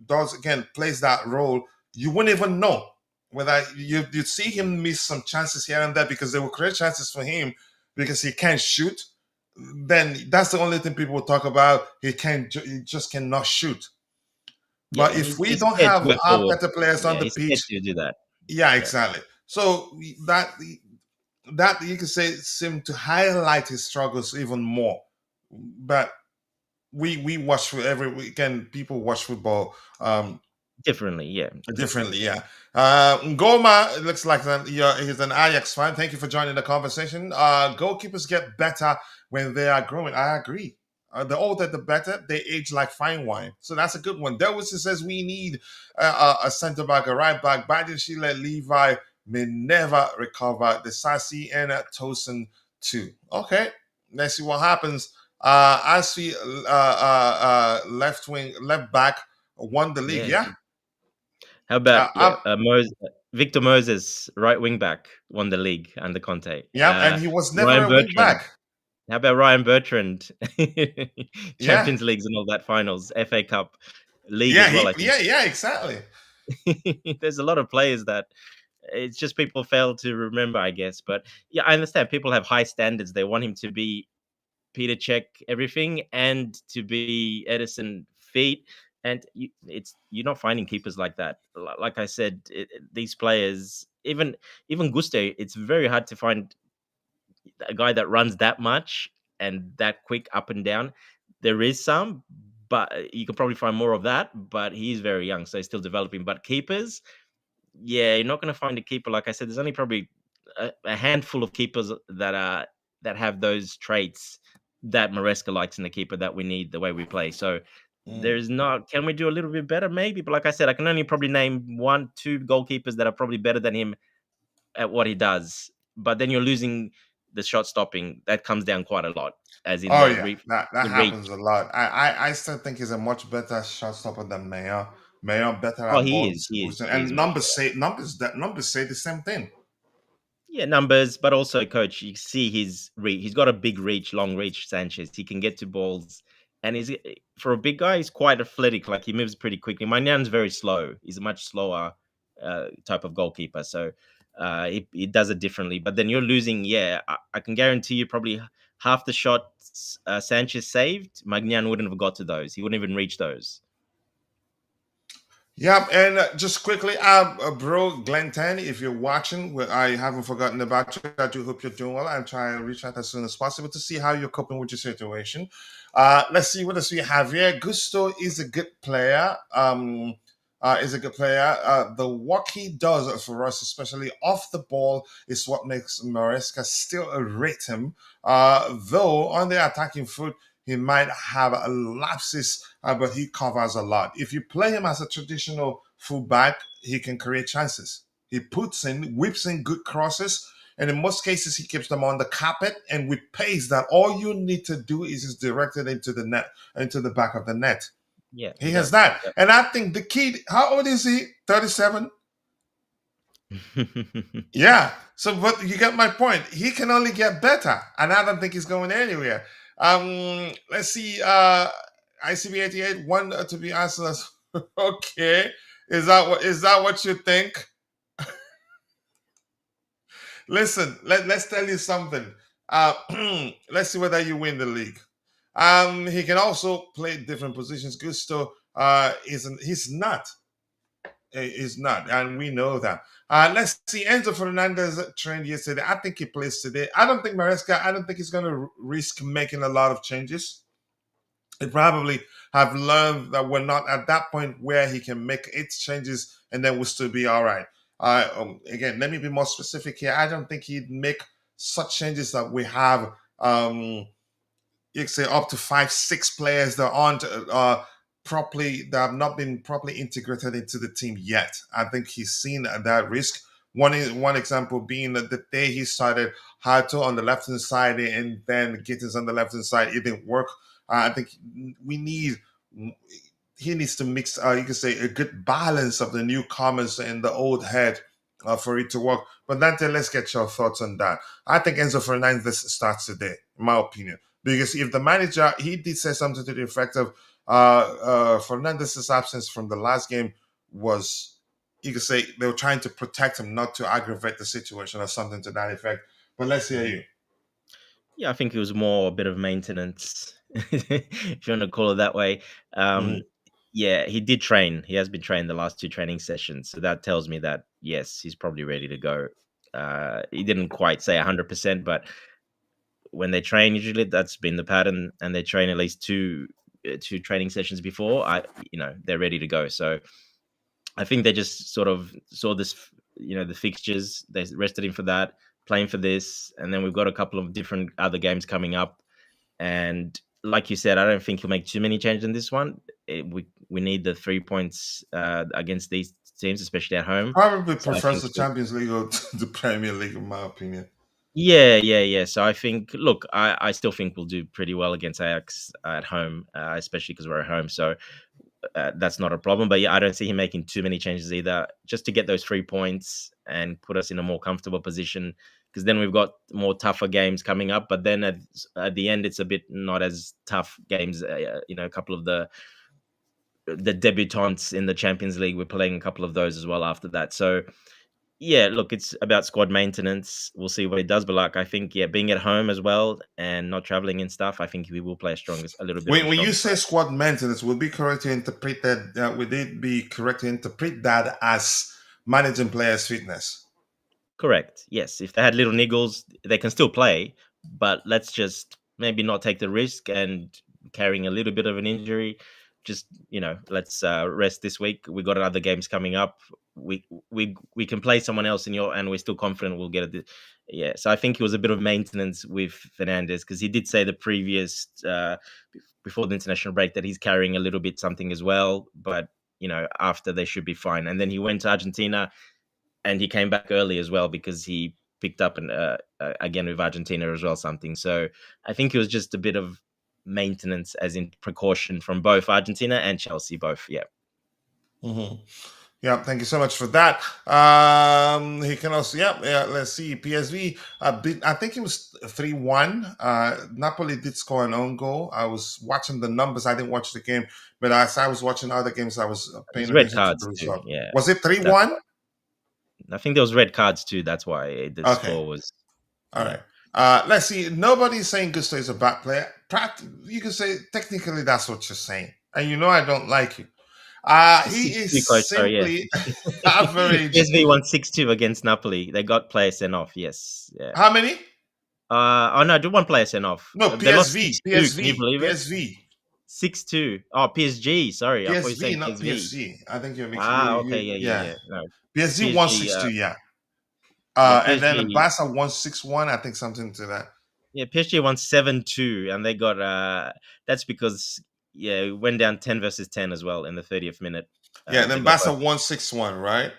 B: does again plays that role, you wouldn't even know whether you'd see him miss some chances here and there because they will create chances for him because he can't shoot. Then that's the only thing people will talk about. He just cannot shoot.
C: Yeah,
B: But if we
C: he's
B: don't
C: scared to
B: have
C: go
B: our
C: forward.
B: better players on
C: Yeah,
B: the
C: he's scared
B: pitch,
C: to do that.
B: yeah,
C: Yeah,
B: exactly. So that you can say seemed to highlight his struggles even more. But we watch for every weekend. People watch football
C: differently. Yeah,
B: differently. Yeah. Ngoma, it looks like he's an Ajax fan. Thank you for joining the conversation. Goalkeepers get better when they are growing. I agree. The older, the better. They age like fine wine. So that's a good one. Delwison says we need a centre back, a right back. Biden Sheila Levi may never recover. The Sassy and Tosin too. Okay, let's see what happens. As we left back won the league.
C: yeah.
B: Yeah.
C: How about
B: Uh,
C: Victor Moses, right wing back, won the league under Conte.
B: yeah, and he was never
C: Ryan
B: a wing
C: Bertrand.
B: back.
C: How about Ryan Bertrand?
B: Yeah,
C: Champions Leagues and all that finals, FA Cup, league
B: yeah,
C: as well. I think
B: yeah, exactly.
C: there's a lot of players that it's just people fail to remember, I guess. But yeah, I understand people have high standards. They want him to be Peter check everything and to be Edison feet. And you're not finding keepers like that. Like I said, these players, even Gusto, it's very hard to find a guy that runs that much and that quick up and down. There is some, but you can probably find more of that. But he's very young, so he's still developing. But keepers, yeah, you're not going to find a keeper. Like I said, there's only probably a handful of keepers that have those traits that Maresca likes in the keeper that we need the way we play. So
B: Mm.
C: there's not. Can we do a little bit better? Maybe, but like I said, I can only probably name 1-2 goalkeepers that are probably better than him at what he does. But then you're losing the shot stopping. That comes down quite a lot, as in
B: Oh
C: the
B: yeah, that
C: the reach.
B: happens a lot. I still think he's a much better shot stopper than Mayor. Mayor better
C: Oh,
B: at ball
C: he is,
B: distribution,
C: he is
B: and
C: much
B: numbers say the same thing.
C: Yeah, numbers, but also, coach, you see his reach. He's got a big reach, long reach. Sanchez, he can get to balls, and he's for a big guy, he's quite athletic. Like he moves pretty quickly. Manyan's very slow. He's a much slower type of goalkeeper, so he does it differently. But then you're losing. Yeah, I can guarantee you, probably half the shots Sanchez saved, Magnan wouldn't have got to those. He wouldn't even reach those.
B: Yeah, and just quickly, bro, Glenn Tanny, if you're watching, I haven't forgotten about you. I do hope you're doing well. I'm trying to reach out as soon as possible to see how you're coping with your situation. Let's see what else we have here. Gusto is a good player. Is a good player. The work he does for us, especially off the ball, is what makes Maresca still rate him. Though on the attacking foot, he might have a lapses, but he covers a lot. If you play him as a traditional fullback, he can create chances. He whips in good crosses, and in most cases, he keeps them on the carpet and with pace that all you need to do is just direct it into the net, into the back of the net.
C: Yeah,
B: He has that.
C: Yep.
B: And I think the kid, how old is he? 37? Yeah. So, but you get my point. He can only get better, and I don't think he's going anywhere. Let's see. ICB 88 one to be answered. Okay, is that what you think? Listen, let's tell you something. Let's see whether you win the league. He can also play different positions. Gusto he's not. He's not, and we know that. Let's see. Enzo Fernandez trained yesterday. I think he plays today. I don't think Maresca. I don't think he's going to risk making a lot of changes. He probably have learned that we're not at that point where he can make 8 changes and then we'll still be all right. Again, let me be more specific here. I don't think he'd make such changes that we have. You could say up to 5, 6 players that aren't they have not been properly integrated into the team yet. I think he's seen that risk. One example being that the day he started Hato on the left hand side and then Gittins on the left hand side, it didn't work. I think we need he needs to mix, you could say, a good balance of the newcomers and the old head for it to work. But Dante, let's get your thoughts on that. I think Enzo Fernandez starts today, in my opinion, because if the manager, he did say something to the effect of Fernandez's absence from the last game was, you could say, they were trying to protect him, not to aggravate the situation or something to that effect. But let's hear you.
C: Yeah, I think it was more a bit of maintenance, if you want to call it that way. Yeah, he did train. He has been trained the last 2 training sessions. So that tells me that, yes, he's probably ready to go. He didn't quite say 100%, but when they train, usually that's been the pattern, and they train at least two training sessions before. They're ready to go. So I think they just sort of saw this, the fixtures. They rested him for that, playing for this, and then we've got a couple of different other games coming up. And like you said, I don't think he'll make too many changes in this one. We need the 3 points against these teams, especially at home.
B: Probably
C: So
B: prefers the Champions League or the Premier League, in my opinion.
C: Yeah. So I think, look, I still think we'll do pretty well against Ajax at home, especially because we're at home. So that's not a problem. But yeah, I don't see him making too many changes either, just to get those 3 points and put us in a more comfortable position. Because then we've got more tougher games coming up. But then at the end, it's a bit not as tough games. A couple of the debutants in the Champions League, we're playing a couple of those as well after that. So yeah, look, it's about squad maintenance. We'll see what he does. But like, I think, being at home as well and not traveling and stuff, I think we will play a little bit.
B: When you say squad maintenance, would it be correct to interpret that? Would it be correct to interpret that as managing players' fitness?
C: Correct. Yes. If they had little niggles, they can still play. But let's just maybe not take the risk and carrying a little bit of an injury. Just let's rest this week. We got other games coming up. We can play someone else and we're still confident we'll get it. Yeah. So I think it was a bit of maintenance with Fernandez, because he did say the previous before the international break that he's carrying a little bit something as well. But after, they should be fine. And then he went to Argentina, and he came back early as well because he picked up again with Argentina as well something. So I think it was just a bit of maintenance, as in precaution, from both Argentina and Chelsea, both. Yeah.
B: Mm-hmm. Yeah, thank you so much for that. He can also, let's see. PSV, I think it was 3-1. Napoli did score an own goal. I was watching the numbers. I didn't watch the game, but as I was watching other games, I was paying attention to the result.
C: Yeah.
B: Was it 3-1?
C: I think there was red cards too. That's why the score was.
B: All right. Let's see. Nobody's saying Gusto is a bad player. You can say technically that's what you're saying, and I don't like you. He is simply average.
C: PSV won 6-2 against Napoli. They got player sent off. Yes. Yeah.
B: How many?
C: No, did one player sent off?
B: No, PSV.
C: Can you believe it?
B: PSV.
C: 6-2. Oh, PSG. Sorry, I thought you said
B: not
C: PSV.
B: PSG. I think you're mixing.
C: Okay, yeah. No.
B: PSG won 6-2. Yeah. And then Barca won 6-1. I think something to that.
C: Yeah, PSG won 7-2, and they got. That's because it went down 10 versus 10 as well in the 30th minute.
B: And then Barca won 6-1, right?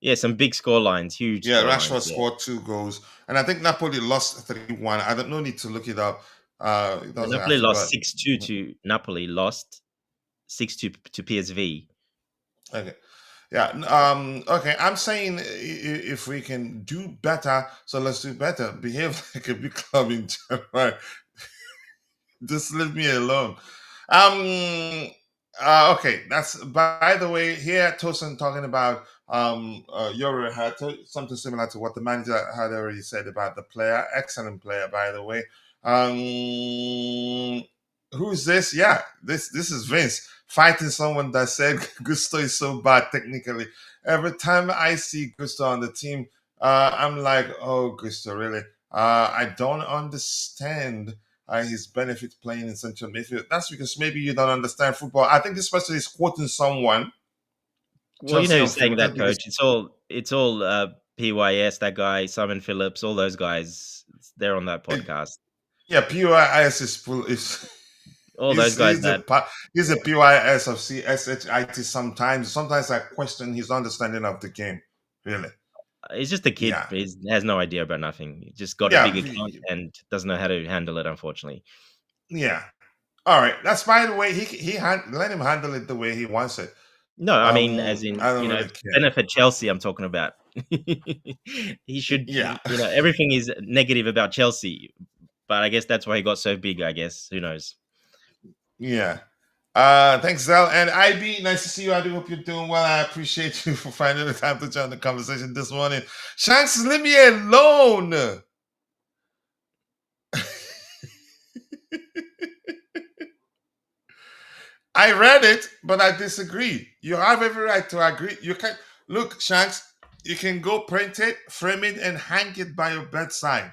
C: Yeah, some big score lines, huge.
B: Yeah, Rashford scored 2 goals, and I think Napoli lost 3-1. I don't need to look it up.
C: Napoli lost 6-2 to Napoli. Lost 6-2 to PSV.
B: Okay. Yeah. Okay. I'm saying if we can do better, so let's do better. Behave like a big club in general. Just leave me alone. Okay. That's, by the way, here Tosin talking about Yoro Hato, something similar to what the manager had already said about the player. Excellent player, by the way. Who's this? Yeah, this is Vince fighting someone that said Gusto is so bad technically. Every time I see Gusto on the team, I'm like, oh, Gusto, really? I don't understand his benefit playing in central midfield. That's because maybe you don't understand football. I think this person is quoting someone.
C: Well, who's saying that, coach? It's all PYS, that guy, Simon Phillips, all those guys. They're on that podcast.
B: Yeah, PYS is full.
C: all those guys that
B: He's a PYS of CSHIT sometimes. Sometimes I question his understanding of the game. Really.
C: he's just a kid.
B: Yeah.
C: He has no idea about nothing. He just got a
B: Yeah.
C: big account and doesn't know how to handle it, unfortunately.
B: Yeah. All right. That's fine. The way let him handle it the way he wants it.
C: No, I mean, as in,
B: I don't really care.
C: benefit Chelsea, I'm talking about. He should,
B: Yeah.
C: everything is negative about Chelsea, but I guess that's why he got so big, I guess. Who knows?
B: Yeah. Thanks, Zell. And IB, nice to see you. I do hope you're doing well. I appreciate you for finding the time to join the conversation this morning. Shanks, leave me alone. I read it, but I disagree. You have every right to agree. You can look, Shanks, you can go print it, frame it, and hang it by your bedside.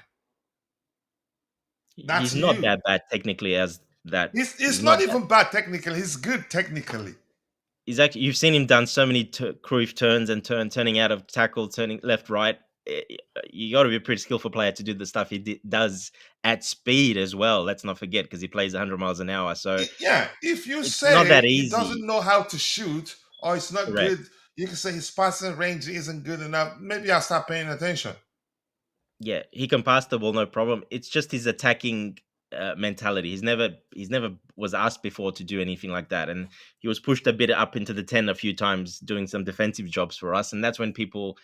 B: That's
C: He's not
B: you.
C: that bad technically as that.
B: He's not even bad technically. He's good technically.
C: He's actually, you've seen him done so many Cruyff turns and turning out of tackle, turning left, right. You got to be a pretty skillful player to do the stuff he does at speed as well. Let's not forget, because he plays 100 miles an hour. So
B: Yeah, if you
C: it's not that
B: say he
C: easy.
B: doesn't know how to shoot or it's not
C: Correct.
B: good, you can say his passing range isn't good enough. Maybe I'll start paying attention.
C: Yeah, he can pass the ball, no problem. It's just his attacking mentality. He's never was asked before to do anything like that, and he was pushed a bit up into the 10 a few times doing some defensive jobs for us, and that's when people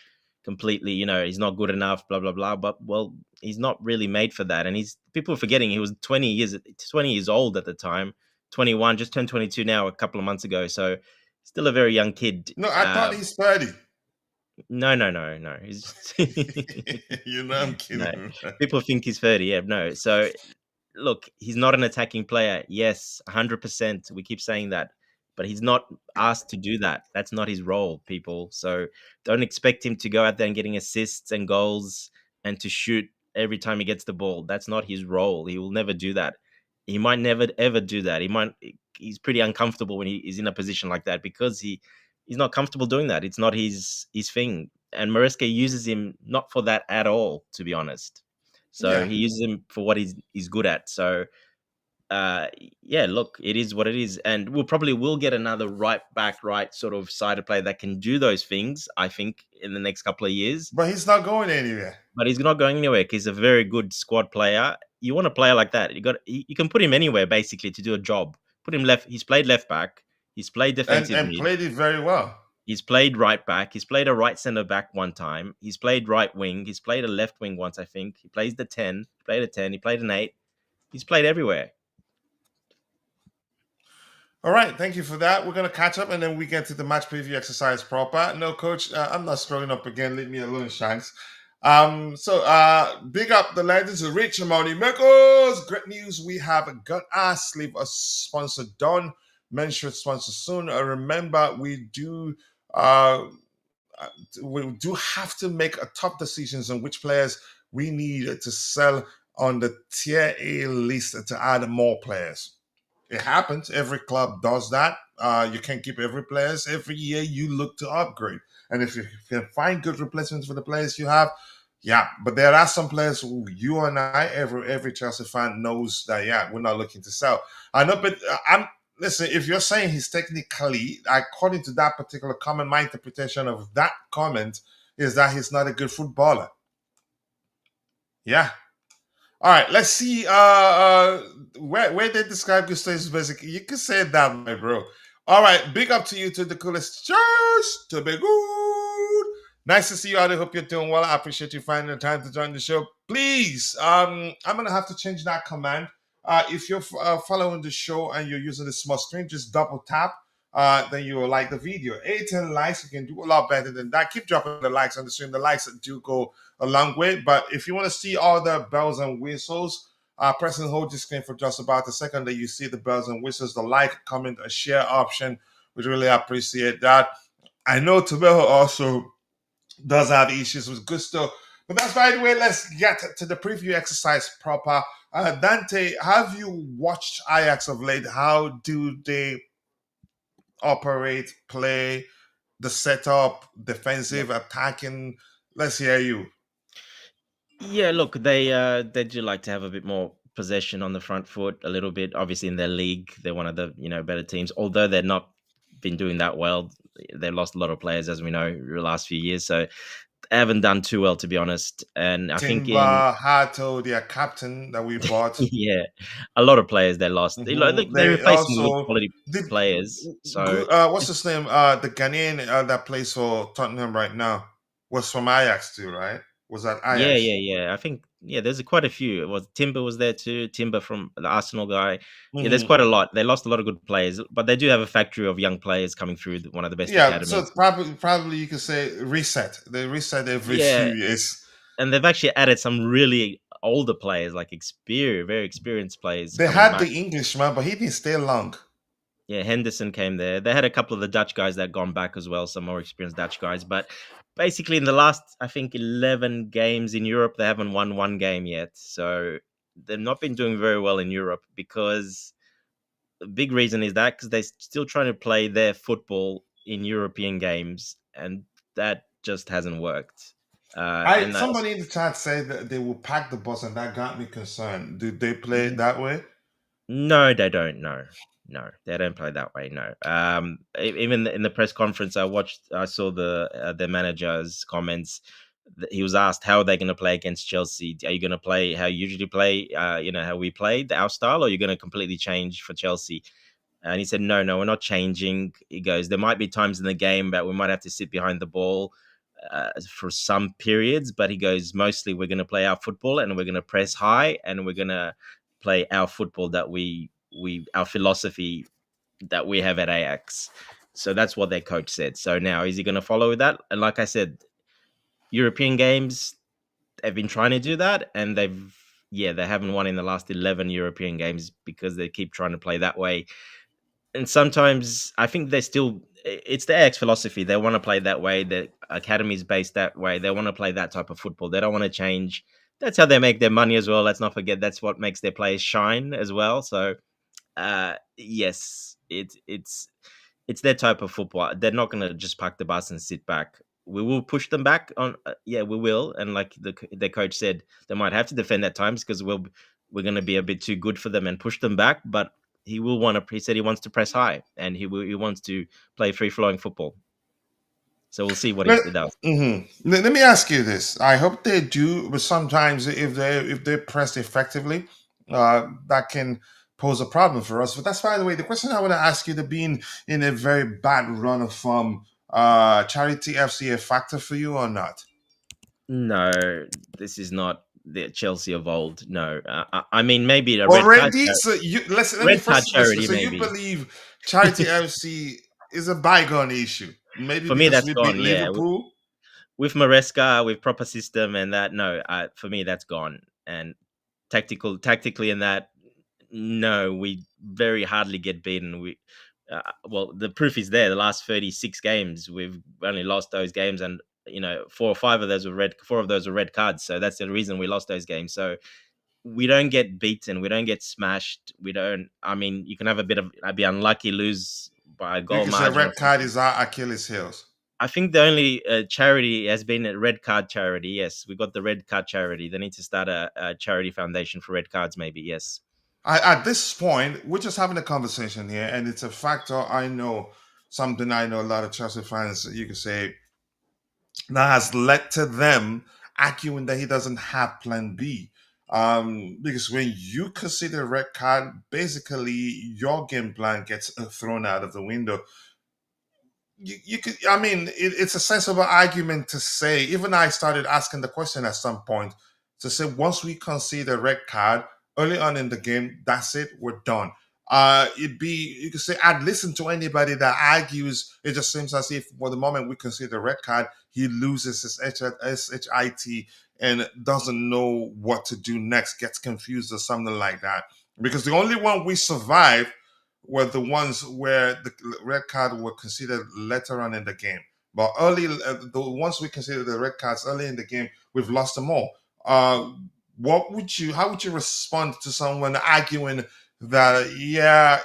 C: completely, he's not good enough, blah blah blah. But well, he's not really made for that, and people are forgetting he was 20 years old at the time, 21, just turned 22 now a couple of months ago, so still a very young kid.
B: No, I thought he's 30.
C: No. He's
B: I'm kidding.
C: no. People think he's 30. Yeah, no. So look, he's not an attacking player. Yes, 100%. We keep saying that, but he's not asked to do that. That's not his role, people. So don't expect him to go out there and getting assists and goals and to shoot every time he gets the ball. That's not his role. He will never do that. He might never ever do that. He's pretty uncomfortable when he is in a position like that because he's not comfortable doing that. It's not his thing. And Maresca uses him not for that at all, to be honest. So
B: Yeah.
C: he uses him for what he's good at. So yeah, look, it is what it is, and will get another right sort of sided player that can do those things, I think, in the next couple of years.
B: But he's not going anywhere.
C: But he's not going anywhere because he's a very good squad player. You want a player like that. You can put him anywhere basically to do a job. Put him left. He's played left back. He's played defensive
B: and
C: mid.
B: played it very well.
C: He's played right back. He's played a right centre back one time. He's played right wing. He's played a left wing once, I think. He plays the 10. He played a 10. He played an 8. He's played everywhere.
B: All right, thank you for that. We're going to catch up and then we get to the match preview exercise proper. No, coach, I'm not scrolling up again. Leave me alone, Shanks. So big up the legends of Rich Amoni Mekos. Great news. We have got our sleeve a sponsor done. Mentioned sponsor soon. Remember, we do have to make a tough decisions on which players we need to sell on the tier A list to add more players. It happens. Every club does that. You can't keep every players. Every year you look to upgrade. And if you can find good replacements for the players you have, yeah. But there are some players who you and I, every Chelsea fan knows that, yeah, we're not looking to sell. I know, but listen, if you're saying he's technically, according to that particular comment, my interpretation of that comment is that he's not a good footballer. Yeah. All right, let's see where they describe Gustav's basically. You can say it that way, bro. All right, big up to you, to the coolest. Cheers to be good. Nice to see you out. I hope you're doing well. I appreciate you finding the time to join the show. Please, I'm gonna have to change that command. If you're following the show and you're using the small screen, just double tap. Then you will like the video. 10 likes, you can do a lot better than that. Keep dropping the likes on the stream. The likes do go a long way. But if you want to see all the bells and whistles, press and hold the screen for just about a second. That you see the bells and whistles, the like, comment, a share option. We'd really appreciate that. I know Tobeho also does have issues with Gusto. But that's by the way, let's get to the preview exercise proper. Dante, have you watched Ajax of late? How do they operate, play, the setup, defensive, attacking? Let's hear you.
C: Yeah, look, they do like to have a bit more possession on the front foot a little bit. Obviously, in their league, they're one of the better teams. Although they're not been doing that well, they lost a lot of players, as we know, the last few years. So they haven't done too well, to be honest. And I think in
B: Timber, Hato, their captain that we bought.
C: yeah, a lot of players they lost. They
B: They
C: replaced them with good
B: also
C: quality
B: did
C: players. So
B: good. What's his name? The Ghanaian that plays for Tottenham right now was from Ajax too, right? Was that
C: yeah,
B: Ajax?
C: yeah, yeah. I think there's quite a few. It was Timber was there too. Timber from the Arsenal guy. Yeah, there's
B: hmm
C: quite a lot. They lost a lot of good players, but they do have a factory of young players coming through one of the best
B: Yeah, so
C: academies.
B: probably you could say reset. They reset every few
C: Yeah,
B: years.
C: and they've actually added some really older players, like very experienced players
B: They
C: coming
B: had
C: back.
B: the Englishman, but he didn't stay long.
C: Yeah, Henderson came there. They had a couple of the Dutch guys that gone back as well, some more experienced Dutch guys. But basically, in the last, I think, 11 games in Europe, they haven't won one game yet. So they've not been doing very well in Europe because the big reason is that because they're still trying to play their football in European games, and that just hasn't worked.
B: I
C: And
B: somebody in the chat said that they will pack the bus, and that got me concerned. Do they play it
C: that's
B: that way?
C: No, they don't. No, no, they don't play that way. No. Even in the press conference I watched, I saw the manager's comments. He was asked how are they going to play against Chelsea. Are you going to play how you usually play? How we played our style, or are you going to completely change for Chelsea? And he said, no, we're not changing. He goes, there might be times in the game that we might have to sit behind the ball for some periods, but he goes, mostly we're going to play our football and we're going to press high and we're going to play our football that our philosophy that we have at Ajax. So that's what their coach said. So now is he going to follow that? And like I said, European games, they've been trying to do that and they haven't won in the last 11 European games because they keep trying to play that way. And sometimes I think it's the Ajax philosophy. They want to play that way. The academy is based that way. They want to play that type of football. They don't want to change. That's how they make their money as well. Let's not forget that's what makes their players shine as well. So yes, it's their type of football. They're not going to just park the bus and sit back. We will push them back on. Yeah, we will. And like the coach said, they might have to defend at times because we're going to be a bit too good for them and push them back. But he will want to. He said he wants to press high and he wants to play free flowing football. So we'll see what he
B: Let,
C: does.
B: let me ask you this. I hope they do, but sometimes if they press effectively, that can pose a problem for us. But that's, by the way, the question I want to ask you: to being in a very bad run of form, Charity FC a factor for you or not?
C: No, this is not the Chelsea of old. No, I mean maybe a
B: Already, so let me
C: red card
B: first listen.
C: charity
B: So you
C: maybe.
B: believe Charity FC is a bygone issue? Maybe
C: For me,
B: because
C: that's
B: we beat
C: gone. Yeah,
B: Liverpool.
C: with Maresca, with proper system and that, no, for me that's gone. And tactically in that, no, we very hardly get beaten. Well, the proof is there. The last 36 games, we've only lost those games, and 4 or 5 of those were red. 4 of those were red cards. So that's the reason we lost those games. So we don't get beaten. We don't get smashed. We don't. I mean, you can have a bit of. I'd be unlucky, lose by a
B: You
C: goal
B: can say
C: margin or
B: red card
C: something.
B: is our Achilles heels.
C: I think the only charity has been a red card charity. Yes, we got the red card charity. They need to start a charity foundation for red cards, maybe. Yes.
B: At this point, we're just having a conversation here, and it's a factor. I know something. I know a lot of Chelsea fans. You could say that has led to them arguing that he doesn't have Plan B. Because when you consider a red card, basically your game plan gets thrown out of the window. You could, I mean, it's a sensible argument to say. Even I started asking the question at some point to say, once we concede a red card early on in the game, that's it, we're done. It'd be, you could say, I'd listen to anybody that argues. It just seems as if for the moment we concede a red card, he loses his SHIT and doesn't know what to do next, gets confused or something like that. Because the only one we survived were the ones where the red card were considered later on in the game. But early, the ones we consider the red cards early in the game, we've lost them all. How would you respond to someone arguing that, yeah,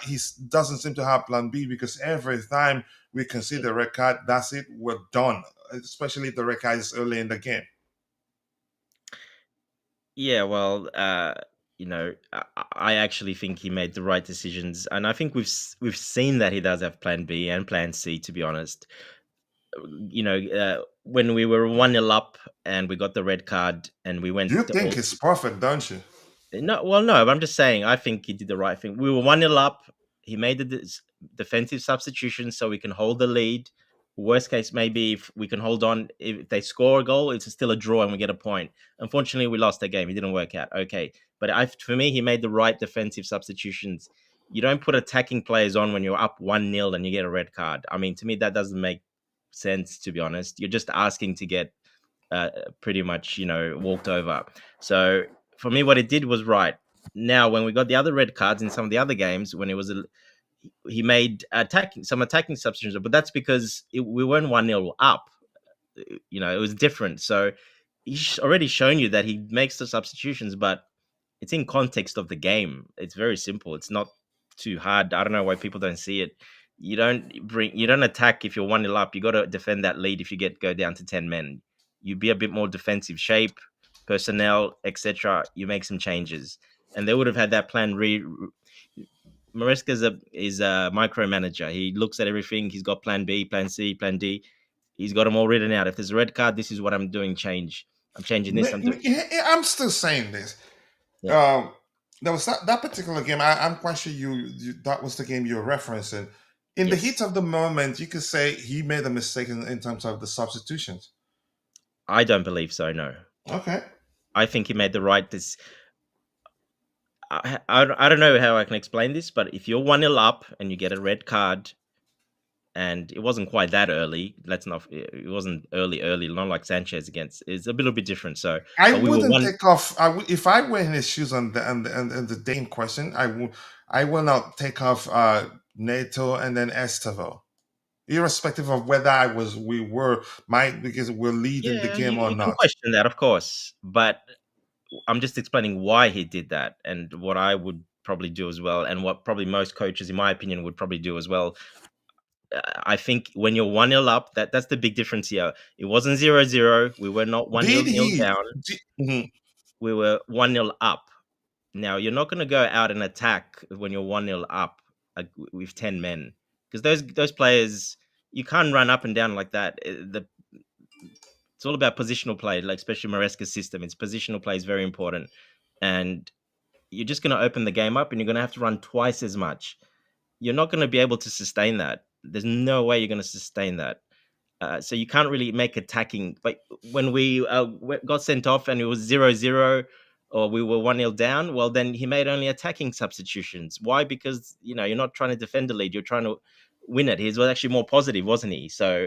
B: doesn't seem to have plan B because every time we consider red card, that's it, we're done. Especially if the red card is early in the game.
C: Yeah. Well, you know, I actually think he made the right decisions, and I think we've seen that he does have Plan B and Plan C. To be honest, you know, when we were 1-0 up and we got the red card and we went
B: You
C: to
B: think
C: all.
B: it's perfect, don't you?
C: No, well, no, I'm just saying. I think he did the right thing. We were 1-0 up. He made the defensive substitution so we can hold the lead. Worst case, maybe if we can hold on, if they score a goal, it's still a draw and we get a point. Unfortunately, we lost that game. It didn't work out. Okay, but for me, he made the right defensive substitutions. You don't put attacking players on when you're up 1-0 and you get a red card. I mean, to me, that doesn't make sense. To be honest, you're just asking to get pretty much, walked over. So for me, what it did was right. Now, when we got the other red cards in some of the other games, when it was he made some attacking substitutions, but that's because we weren't 1-0 up. It was different. So he's already shown you that he makes the substitutions, but it's in context of the game. It's very simple. It's not too hard. I don't know why people don't see it. You don't attack if you're 1-0 up. You got to defend that lead if you go down to 10 men. You be a bit more defensive shape, personnel, etc. You make some changes. And they would have had that plan. Maresca is a micromanager. He looks at everything. He's got plan B, plan C, plan D. He's got them all written out. If there's a red card, this is what I'm doing. I'm changing this. I'm doing.
B: I'm still saying this.
C: Yeah.
B: There was that particular game. I'm quite sure you that was the game you're referencing. In the
C: Yes.
B: heat of the moment, you could say he made a mistake in terms of the substitutions.
C: I don't believe so. No.
B: Okay.
C: I think he made the right. I don't know how I can explain this, but if you're 1-0 up and you get a red card, and it wasn't quite that early. It wasn't early, not like Sanchez against. It's a little bit different. So,
B: I
C: but we were
B: wouldn't
C: one.
B: take off. If I were in his shoes on the day in question, I will not take off Nato and then Estevao, irrespective of whether because we're leading the
C: Yeah,
B: game or
C: you can
B: not.
C: question that, of course, but I'm just explaining why he did that and what I would probably do as well, and what probably most coaches, in my opinion, would probably do as well. I think when you're 1-0 up, that's the big difference here. It wasn't 0-0. We were not 1-0
B: Did he?
C: down.
B: Mhm.
C: We were 1-0 up. Now, you're not going to go out and attack when you're 1-0 up with 10 men, because those players, you can't run up and down like that. It's all about positional play, like especially Maresca's system. It's positional play is very important, and you're just going to open the game up, and you're going to have to run twice as much. You're not going to be able to sustain that. There's no way you're going to sustain that. So you can't really make attacking. But when we got sent off and it was 0-0 or we were 1-0 down, well, then he made only attacking substitutions. Why? Because, you're not trying to defend the lead. You're trying to win it. He was actually more positive, wasn't he? So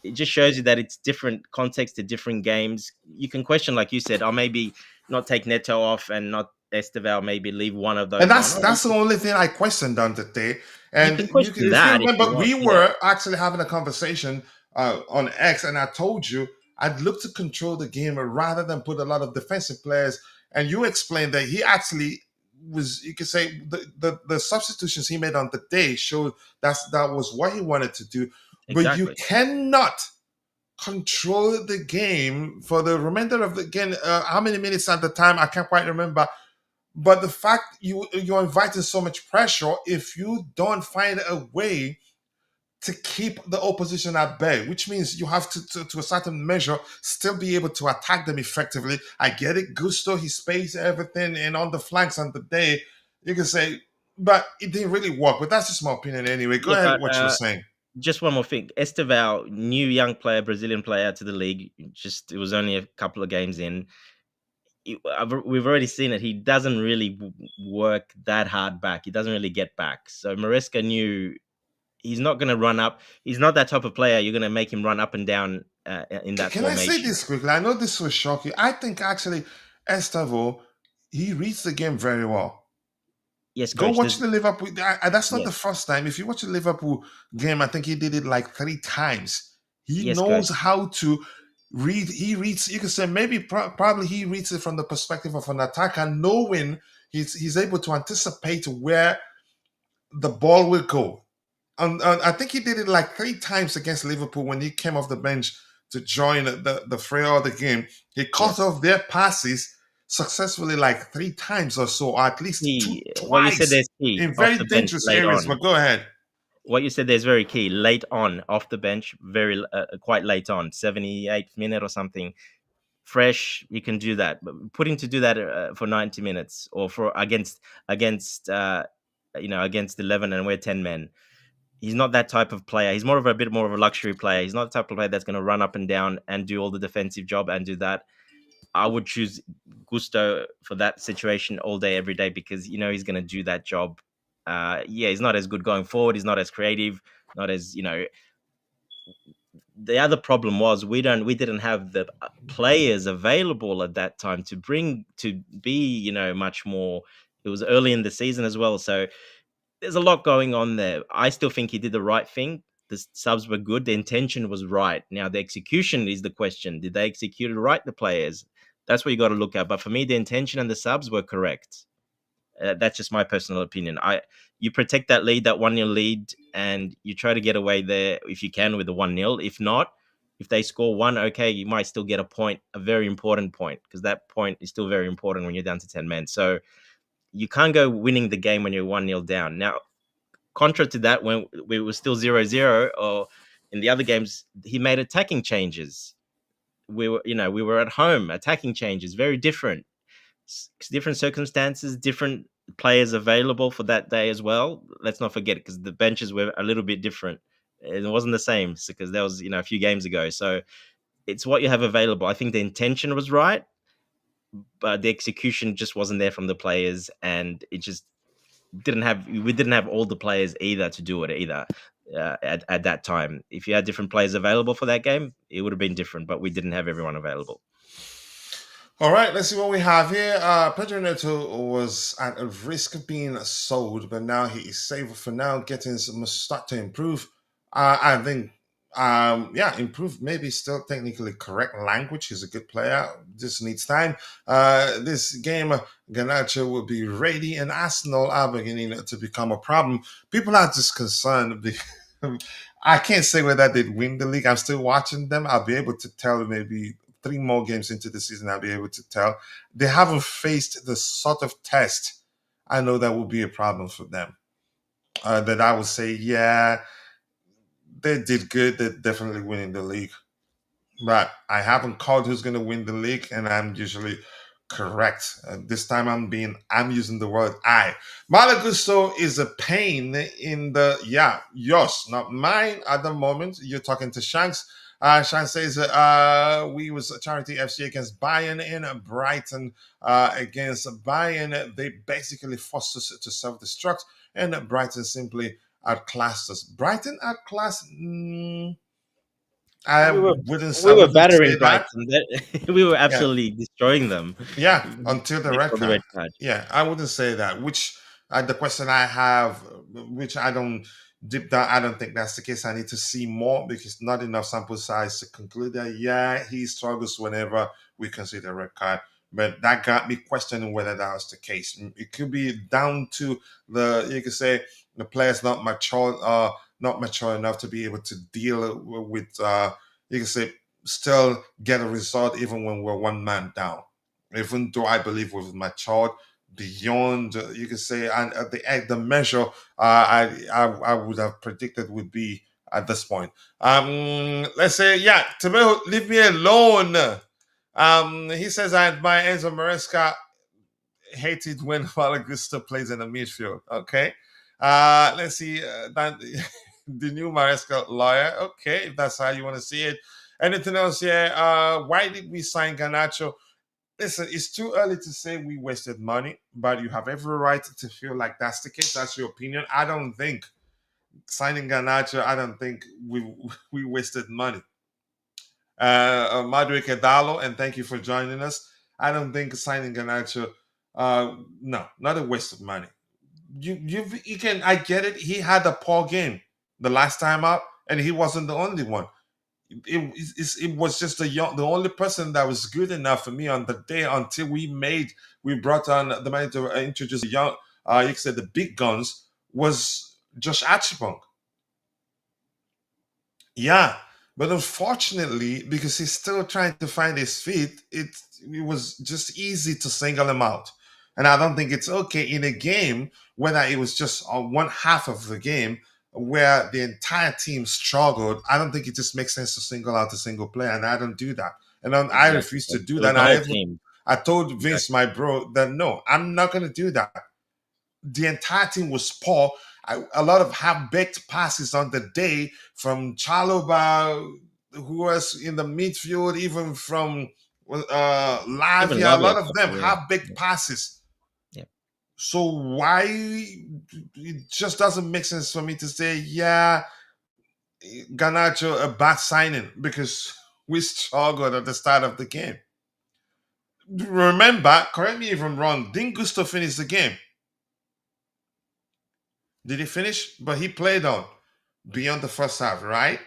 C: it just shows you that it's different context to different games. You can question, like you said, maybe not take Neto off and not Estevao, maybe leave one of
B: And
C: those on.
B: that's the only thing I questioned on today.
C: You
B: And
C: can question
B: if you
C: that if you
B: remember,
C: want.
B: we
C: Yeah,
B: were actually having a conversation on X, and I told you I'd look to control the game rather than put a lot of defensive players. And you explained that he actually was, you could say, the substitutions he made on the day showed that was what he wanted to do. But you
C: exactly.
B: cannot control the game for the remainder of the game. How many minutes at the time? I can't quite remember. But the fact you're inviting so much pressure, if you don't find a way to keep the opposition at bay, which means you have to a certain measure, still be able to attack them effectively. I get it, Gusto, he spaced everything, and on the flanks on the day, you can say, but it didn't really work. But that's just my opinion anyway. Go
C: Yeah,
B: ahead
C: but
B: with what you were saying.
C: just one more thing. Estevao, new young player, Brazilian player to the league. It was only a couple of games in. We've already seen it. He doesn't really work that hard back. He doesn't really get back. So Maresca knew he's not going to run up. He's not that type of player. You're going to make him run up and down in that
B: Can I say
C: formation.
B: this quickly? I know this will shock you. I think actually Estevao, he reads the game very well.
C: Yes,
B: Go
C: coach.
B: watch the Liverpool. That's not the
C: Yes,
B: first time. If you watch the Liverpool game, I think he did it like 3 times. He
C: yes, coach.
B: knows how to read. He reads. You can say maybe probably he reads it from the perspective of an attacker, knowing he's able to anticipate where the ball will go. And I think he did it like 3 times against Liverpool when he came off the bench to join the fray of the game. He cut
C: Yes.
B: off their passes successfully like 3 times or so, or at least
C: What you said
B: twice
C: there's key
B: in
C: off
B: very
C: the bench
B: dangerous
C: late
B: areas.
C: on.
B: But go ahead.
C: What you said there's very key late on off the bench, very quite late on, 78th minute or something. Fresh, you can do that. But putting to do that for 90 minutes or for against against 11 and we're 10 men. He's not that type of player. He's more of a bit more of a luxury player. He's not the type of player that's going to run up and down and do all the defensive job and do that. I would choose Gusto for that situation all day, every day, because he's going to do that job. He's not as good going forward. He's not as creative. Not as The other problem was we didn't have the players available at that time to be much more. It was early in the season as well, so there's a lot going on there. I still think he did the right thing. The subs were good. The intention was right. Now the execution is the question. Did they execute it right, the players? That's what you got to look at. But for me, the intention and the subs were correct. That's just my personal opinion. You protect that lead, that 1-0 lead, and you try to get away there if you can with the 1-0. If not, if they score one, okay, you might still get a point, a very important point, because that point is still very important when you're down to 10 men. So you can't go winning the game when you're 1-0 down. Now, contra to that, when we were still 0-0, or in the other games, he made attacking changes. We were at home, attacking changes, very different circumstances, different players available for that day as well. Let's not forget, because the benches were a little bit different. It wasn't the same because that was a few games ago. So it's what you have available. I think the intention was right, but the execution just wasn't there from the players, and it just we didn't have all the players either to do it either. At that time, if you had different players available for that game, it would have been different, but we didn't have everyone available.
B: All right, let's see what we have here. Pedro Neto was at a risk of being sold, but now he is saved for now, getting some start to improve. I think, improve, maybe still technically correct language. He's a good player, just needs time. This game, Garnacho will be ready, and Arsenal are beginning to become a problem. People are just concerned. I can't say whether they'd win the league. I'm still watching them. I'll be able to tell maybe 3 more games into the season, I'll be able to tell. They haven't faced the sort of test I know that will be a problem for them. That I would say, yeah, they did good. They're definitely winning the league. But I haven't called who's going to win the league, and I'm usually correct. This time I'm using the word I. Malagusto is a pain in the, yours, not mine at the moment. You're talking to Shanks. Shanks says we was a charity FC against Bayern in Brighton. Against Bayern, they basically forced us to self-destruct, and Brighton simply outclassed us. Brighton outclassed? I
C: We were
B: wouldn't
C: battering
B: say that.
C: Brighton. We were absolutely destroying them.
B: Yeah, until the
C: They
B: red
C: got the
B: card.
C: red card.
B: Yeah, I wouldn't say that. Which the question I have, which I don't deep down, I don't think that's the case. I need to see more because not enough sample size to conclude that. Yeah, he struggles whenever we consider red card. But that got me questioning whether that was the case. It could be down to you could say the player's not mature enough to be able to deal with. You could say still get a result even when we're one man down. Even though I believe we've matured beyond, you could say, and the measure I would have predicted would be at this point. Let's say, Tebeo, leave me alone. He says I admire Enzo Maresca. Hated when Malagusta plays in the midfield. Okay. Let's see. The new Maresca lawyer. Okay, if that's how you want to see it. Anything else here? Why did we sign Garnacho? Listen, it's too early to say we wasted money, but you have every right to feel like that's the case. That's your opinion. I don't think signing Garnacho, I don't think we wasted money. Madre Kedalo, and thank you for joining us. I don't think signing Garnacho, no, not a waste of money. You can, I get it. He had a poor game the last time out, and he wasn't the only one. It was just the only person that was good enough for me on the day until we brought on the man to introduce the young, you could say the big guns, was Josh Acheampong. Yeah, But unfortunately, because he's still trying to find his feet, it was just easy to single him out. And I don't think it's okay in a game, whether it was just on one half of the game where the entire team struggled. I don't think it just makes sense to single out a single player, and I don't do that. And I
C: Exactly.
B: refuse to
C: Yeah.
B: do
C: It was
B: that.
C: the whole team.
B: I told Vince,
C: Exactly.
B: my bro, that no, I'm not going to do that. The entire team was poor. A lot of half-baked passes on the day from Chaloba, who was in the midfield, even from
C: Even
B: Lavia. A
C: Lavia,
B: lot of them
C: yeah.
B: half-baked passes.
C: Yeah.
B: So why it just doesn't make sense for me to say, yeah, Ganacho a bad signing because we struggled at the start of the game. Remember, correct me if I'm wrong, didn't Gusto finish the game? Did he finish? But he played on beyond the first half, right?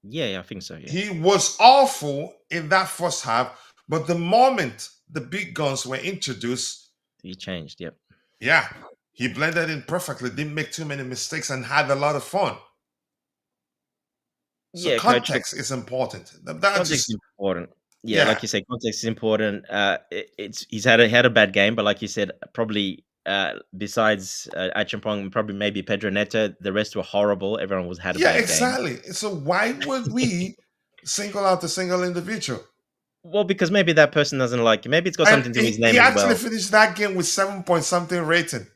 C: Yeah, I think so. Yeah.
B: He was awful in that first half, but the moment the big guns were introduced,
C: He changed. Yep.
B: yeah, he blended in perfectly, didn't make too many mistakes, and had a lot of fun. So
C: Yeah, coach. Look,
B: context is important. That
C: context is
B: just
C: important. Yeah,
B: yeah,
C: like you say, context is important. It's he's had a bad game, but like you said, probably besides Achampong, probably maybe Pedro Neto, the rest were horrible. Everyone was had a
B: yeah,
C: bad game.
B: exactly. So why would we single out a single individual?
C: Well, because maybe that person doesn't like you. Maybe it's got
B: And
C: something to do with his
B: he
C: name as
B: actually
C: well.
B: finished that game with 7 point something rating.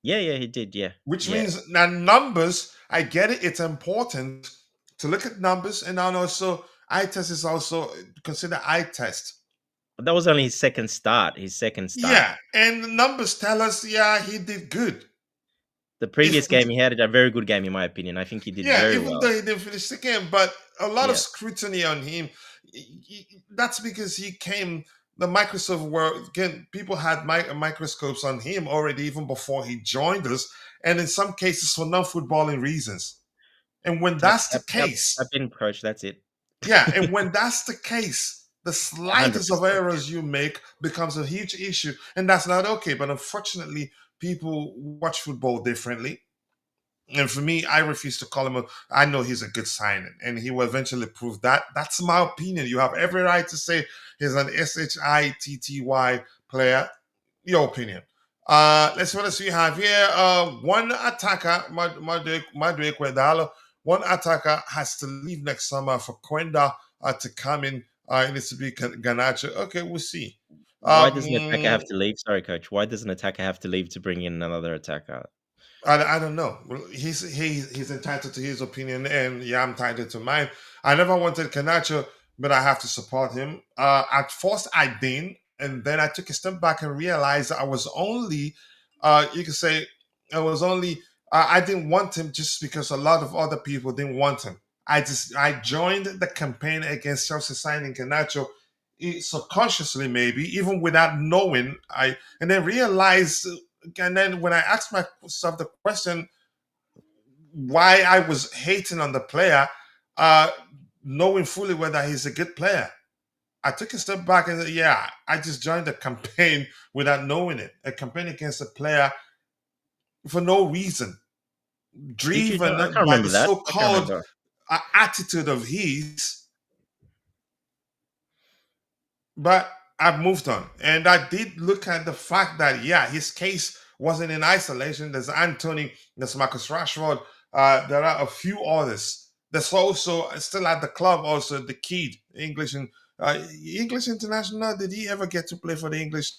C: Yeah, yeah, he did. Yeah,
B: Which
C: yeah.
B: means now numbers, I get it, it's important to look at numbers, and then also eye test is also consider eye test.
C: That was only his second start. His second start.
B: Yeah, and the numbers tell us, yeah, he did good.
C: The
B: If
C: previous game, he had a very good game, in my opinion. I think he did
B: yeah,
C: very
B: even though
C: well.
B: he didn't finish the game, but a lot of
C: Yeah,
B: scrutiny on him. That's because he came. The Microsoft world again. People had microscopes on him already even before he joined us, and in some cases for non-footballing reasons. And when
C: tap,
B: that's the
C: tap, tap, tap
B: case,
C: in, coach. That's it.
B: yeah, and when that's the case, the
C: hundred
B: slightest of
C: percent.
B: errors you make becomes a huge issue, and that's not okay. But unfortunately, people watch football differently. And for me, I refuse to call him I know he's a good signing, and he will eventually prove that. That's my opinion. You have every right to say he's an SHITTY player. Your opinion. Let's see what else we have here. One attacker, Madwe Kwedalo, one attacker has to leave next summer for Kwenda to come in. It needs to be Ganacho. Okay, we'll see.
C: Why does an attacker
B: Um,
C: have to leave? Sorry, coach. Why does an attacker have to leave to bring in another attacker?
B: I don't know. Well, he's entitled to his opinion, and yeah, I'm entitled to mine. I never wanted Canacho, but I have to support him. At first, I didn't, and then I took a step back and realized I was only, you could say, I was only, I didn't want him just because a lot of other people didn't want him. I joined the campaign against Chelsea signing Canacho subconsciously, maybe even without knowing. And then realized and then when I asked myself the question why I was hating on the player, uh, knowing fully whether he's a good player, I took a step back and said, yeah, I just joined a campaign without knowing it, a campaign against a player for no reason,
C: Did you? I
B: driven
C: can't
B: by the
C: remember that. I can't
B: so-called
C: remember.
B: attitude of his. But I've moved on. And I did look at the fact that, yeah, his case wasn't in isolation. There's Anthony, there's Marcus Rashford, there are a few others. There's also still at the club, also the kid, English international. Did he ever get to play for the English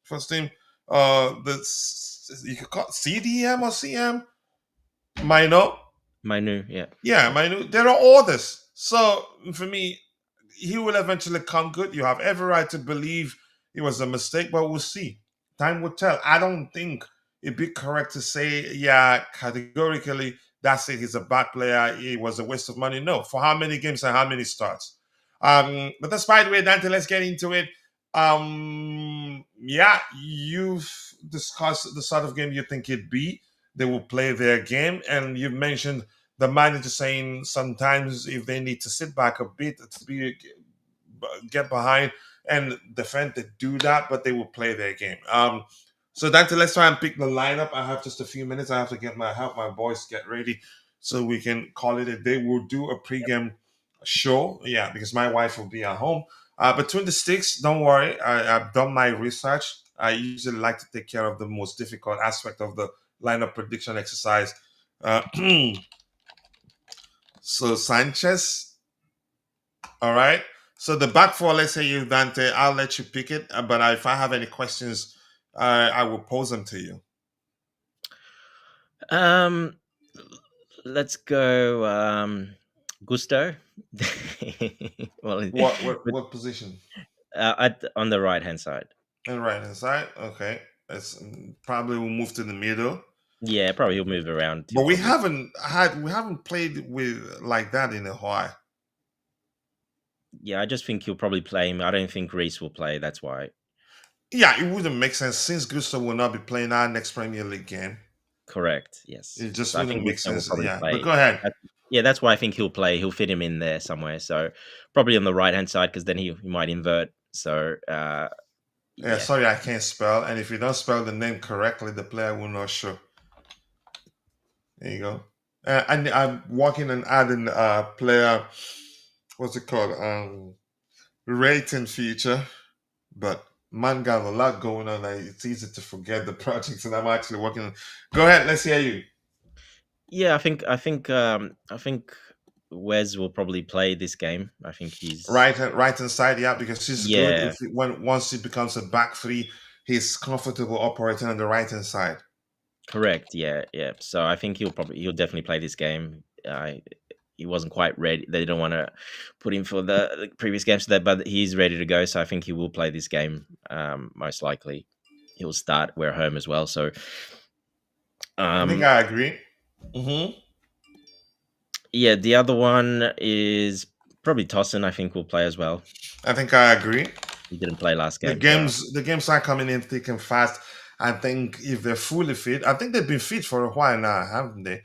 B: first team? You could call it CDM or CM? Minor.
C: Manu, yeah.
B: Yeah, minor. There are others. So for me, he will eventually come good. You have every right to believe it was a mistake, but we'll see. Time will tell. I don't think it'd be correct to say, yeah, categorically, that's it. He's a bad player. It was a waste of money. No, for how many games and how many starts? But despite the way, Dante, let's get into it. Yeah, you've discussed the sort of game you think it'd be. They will play their game, and you've mentioned the manager saying sometimes if they need to sit back a bit to get behind and defend, they do that, but they will play their game. So Dante, let's try and pick the lineup. I have just a few minutes. I have to help my boys get ready. so we can call it a day. We'll do a pregame show, yeah, because my wife will be at home. Between the sticks, don't worry. I've done my research. I usually like to take care of the most difficult aspect of the lineup prediction exercise. Uh, so Sanchez, all right. So the back four, let's say you Dante, I'll let you pick it. But if I have any questions, I will pose them to you.
C: Um, let's go. Gusto. Well,
B: What position?
C: on the right hand side.
B: And right hand side. Okay, let's probably we'll move to the middle.
C: Yeah, probably he'll move around.
B: But
C: He'll probably.
B: we haven't played with like that in a while.
C: Yeah, I just think he'll probably play him. I don't think Reese will play. That's why.
B: Yeah, it wouldn't make sense since Gusto will not be playing our next Premier League game.
C: Correct. Yes.
B: It just
C: So I
B: wouldn't
C: think
B: make
C: Gusto will
B: sense.
C: probably
B: Yeah, but
C: play.
B: go ahead.
C: Yeah, that's why I think he'll play. He'll fit him in there somewhere. So probably on the right hand side because then he might invert. So
B: Yeah,
C: yeah.
B: sorry, I can't spell. And if you don't spell the name correctly, the player will not show. There you go. And I'm working on adding player, what's it called? Rating feature. But man got a lot going on. Like, it's easy to forget the projects that I'm actually working on. Go ahead, let's hear you.
C: Yeah, I think Wes will probably play this game. I think he's
B: Right hand side, yeah, because he's good.
C: yeah,
B: Once he becomes a back three, he's comfortable operating on the right hand side.
C: correct. Yeah, yeah. So I think he'll definitely play this game. He wasn't quite ready. They don't want to put him for the previous games, but he's ready to go. So I think he will play this game. Most likely, he'll start. We're home as well. So
B: I think
C: um,
B: I agree. Hmm.
C: yeah, the other one is probably Tossin. I think will play as well.
B: I think I agree.
C: He didn't play last
B: The
C: game, so
B: games are coming in thick and fast. I think if they're fully fit, I think they've been fit for a while now, haven't they?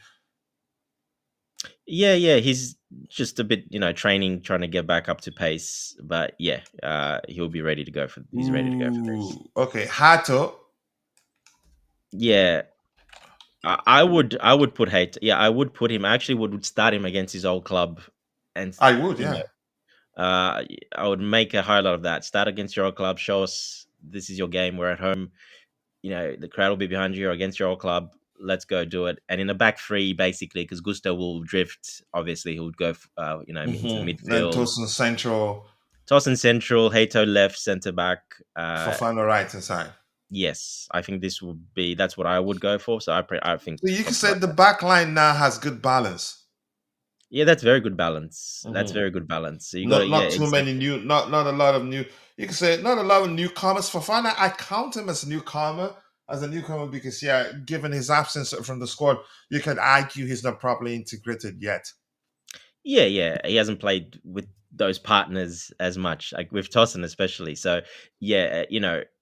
C: yeah. He's just a bit, training, trying to get back up to pace. But yeah, he'll be ready to go for. He's ready to go for this.
B: Ooh, okay. Hato.
C: Yeah, I would put hate. Yeah, I would put him. I actually would start him against his old club, and
B: I would,
C: you
B: yeah.
C: know, I would make a highlight of that. Start against your old club. Show us this is your game. We're at home. The crowd will be behind you or against your old club. Let's go do it. And in the back three, basically, because Gusto will drift. Obviously, he would go, into the
B: Then
C: midfield.
B: Tosin Central,
C: Toss in central. Hato left, centre back.
B: Fofana right inside.
C: Yes, I think this would be. That's what I would go for. So I think.
B: So you can
C: something
B: say
C: like
B: the
C: that.
B: back line now has good balance.
C: Yeah, that's very good balance. That's
B: Hmm.
C: very good balance. So you got to, yeah,
B: Not too many
C: exactly.
B: new, not a lot of new. You can say not a lot of newcomers. Fofana, I count him as a newcomer because yeah, given his absence from the squad, you could argue he's not properly integrated yet.
C: Yeah. He hasn't played with those partners as much, like with Tosin especially. So yeah,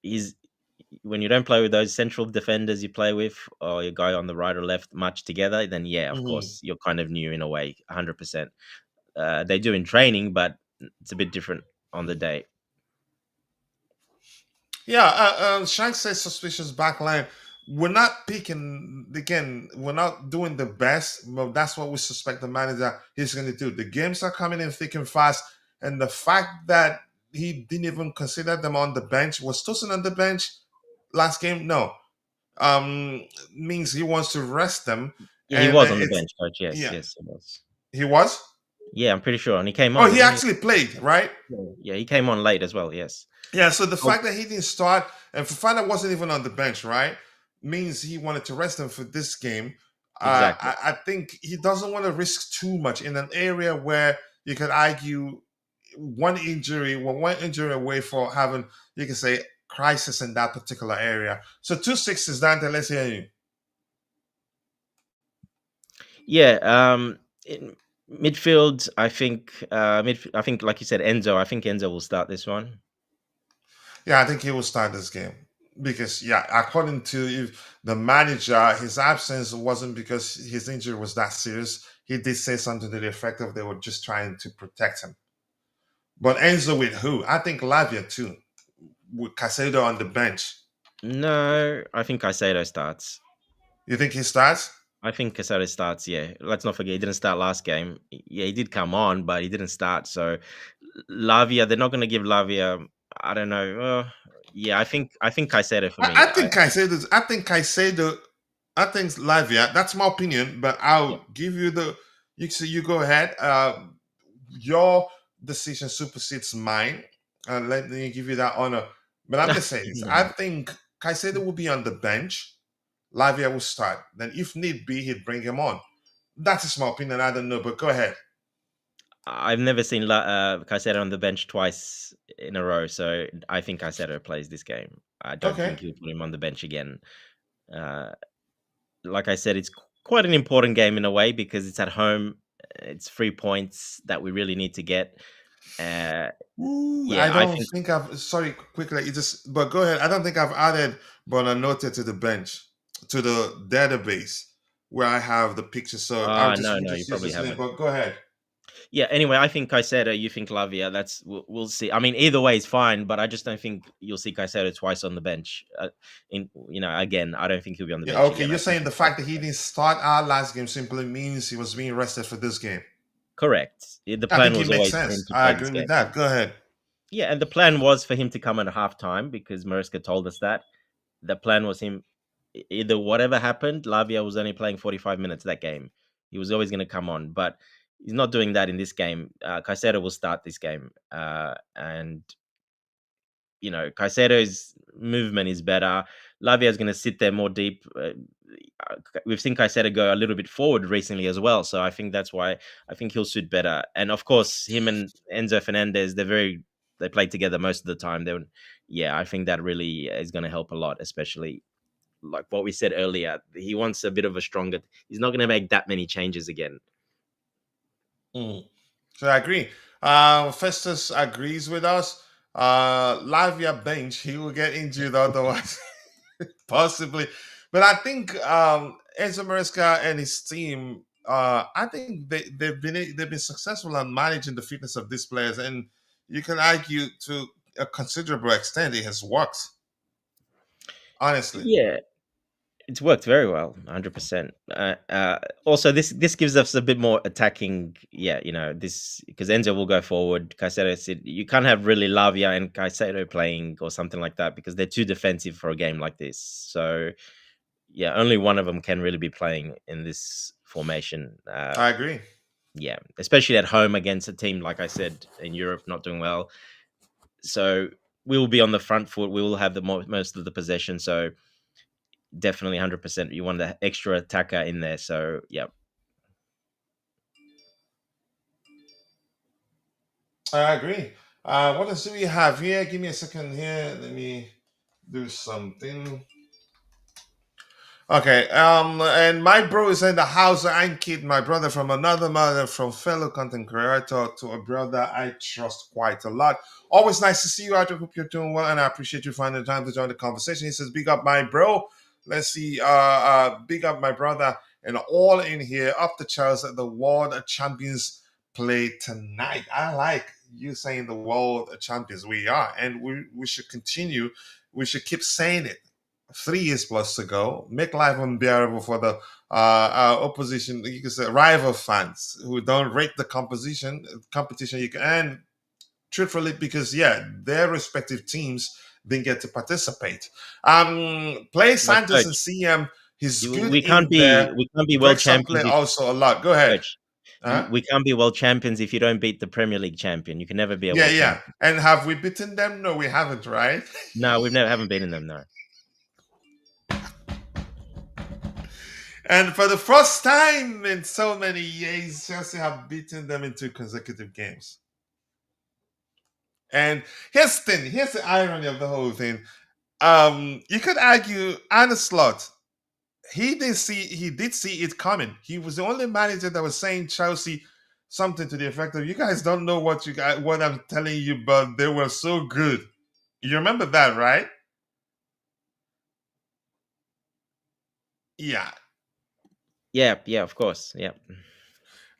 C: he's when you don't play with those central defenders you play with, or your guy on the right or left much together, then yeah, of
B: Hmm.
C: course, you're kind of new in a way, 100%. They do in training, but it's a bit different on the day.
B: Yeah, Shank says suspicious backline. We're not picking again. We're not doing the best, but that's what we suspect the manager is going to do. The games are coming in thick and fast, and the fact that he didn't even consider them on the bench was Tosin on the bench last game. No, means he wants to rest them,
C: Yeah, he
B: and
C: was on the
B: it's
C: bench, coach. Yes,
B: yeah,
C: yes, he was.
B: he was.
C: Yeah, I'm pretty sure, and he came
B: Oh,
C: on,
B: he
C: didn't he?
B: actually played, right?
C: Yeah, he came on late as well. Yes.
B: Yeah, so the
C: Oh,
B: fact that he didn't start and Fofana wasn't even on the bench, right, means he wanted to rest him for this game.
C: exactly.
B: I think he doesn't want to risk too much in an area where you could argue one injury away for having, you can say, crisis in that particular area. So 2-6 is Dante. Let's hear you.
C: Yeah. In midfield, I think. I think, like you said, Enzo. I think Enzo will start this one.
B: Yeah, I think he will start this game because, yeah, according to the manager, his absence wasn't because his injury was that serious. He did say something to the effect of they were just trying to protect him. But Enzo with who? I think Lavia too, with Casado on the bench.
C: No, I think Caicedo starts.
B: You think he starts?
C: I think Casado starts. Yeah, let's not forget he didn't start last game. Yeah, he did come on, but he didn't start. So Lavia, they're not going to give Lavia. I don't know. Yeah, I think Caicedo for me.
B: I think Caicedo. I think Lavia. That's my opinion, but
C: Yeah.
B: I'll give you the. You go ahead. Your decision supersedes mine, and let me give you that honor. But I'm gonna say this.
C: No,
B: I
C: no.
B: think Caicedo will be on the bench. Lavia will start. Then, if need be, he'd bring him on. That is my opinion. I don't know, but go ahead.
C: I've never seen Caicedo on the bench twice in a row, so I think Caicedo plays this game. I don't
B: Okay.
C: think he'll put him on the bench again. Uh, like I said, it's quite an important game in a way because it's at home. It's 3 points that we really need to get. Uh,
B: Ooh, I
C: yeah, I
B: don't
C: think.
B: think I've. Sorry, quickly. But go ahead. I don't think I've added Bonanote to the bench, to the database where I have the picture. So
C: No,
B: we
C: no, you
B: just use
C: probably
B: his name.
C: haven't.
B: But go ahead.
C: Yeah. Anyway, I think Caicedo. You think Lavia. We'll see. I mean, either way is fine, but I just don't think you'll see Caicedo twice on the bench. Again, I don't think he'll be on the
B: Yeah.
C: bench
B: Okay.
C: again.
B: You're
C: I think
B: saying
C: he
B: the
C: starts
B: fact that
C: this
B: he
C: game.
B: didn't start our last game simply means he was being rested for this game.
C: Correct. The
B: I
C: plan
B: think it
C: was
B: makes
C: always for him
B: sense.
C: to
B: I
C: play this
B: agree with
C: game.
B: that. Go ahead.
C: Yeah, and the plan was for him to come at halftime because Maresca told us that. The plan was him either whatever happened, Lavia was only playing 45 minutes that game. He was always going to come on, but he's not doing that in this game. Caicedo will start this game. And Caicedo's movement is better. Lavia is going to sit there more deep. We've seen Caicedo go a little bit forward recently as well, so I think that's why I think he'll suit better. And of course, him and Enzo Fernandez, they play together most of the time. Yeah, I think that really is going to help a lot, especially like what we said earlier. He wants a bit of a stronger. He's not going to make that many changes again.
B: Mm. So I agree. Festus agrees with us. Lavia bench, he will get injured otherwise. Possibly. But I think Enzo Maresca and his team, I think they've been successful in managing the fitness of these players, and you can argue to a considerable extent it has worked. Honestly,
C: Yeah, it's worked very well, 100%. Also, this gives us a bit more attacking. Yeah, this because Enzo will go forward. Caicedo said you can't have really Lavia and Caicedo playing or something like that because they're too defensive for a game like this. So yeah, only one of them can really be playing in this formation.
B: I agree.
C: Yeah, especially at home against a team like I said in Europe not doing well. So we will be on the front foot. We will have the most of the possession. So definitely 100%. You want the extra attacker in there. So yeah.
B: I agree. What else do we have here? Give me a second here. Let me do something. Okay, and my bro is in the house. I'm kid, my brother from another mother, from fellow content creator to a brother I trust quite a lot. Always nice to see you. I hope you're doing well, and I appreciate you finding the time to join the conversation. He says, "Big up, my bro." Let's see, big up, my brother, and all in here. Up the Charles, the World Champions play tonight. I like you saying the World Champions. We are, and we should continue. We should keep saying it. 3 years plus to go. Make life unbearable for the opposition. You can say rival fans who don't rate the competition. You can, and truthfully, because their respective teams didn't get to participate. Play
C: But
B: Santos and
C: coach,
B: CM. He's good
C: we can't
B: in
C: be
B: there.
C: world
B: Gregson play
C: champions if
B: also a lot. Go ahead.
C: coach.
B: Huh?
C: We can't be world champions if you don't beat the Premier League champion. You can never be a
B: Yeah,
C: world
B: yeah.
C: champion.
B: And have we beaten them? No, we haven't, right?
C: No, we've never haven't been in them. No.
B: And for the first time in so many years, Chelsea have beaten them in 2 consecutive games. And here's the irony of the whole thing. You could argue Arne Slot, he did see it coming. He was the only manager that was saying Chelsea something to the effect of, "You guys don't know what I'm telling you, but they were so good." You remember that, right? Yeah.
C: Yeah, yeah, of course. Yeah.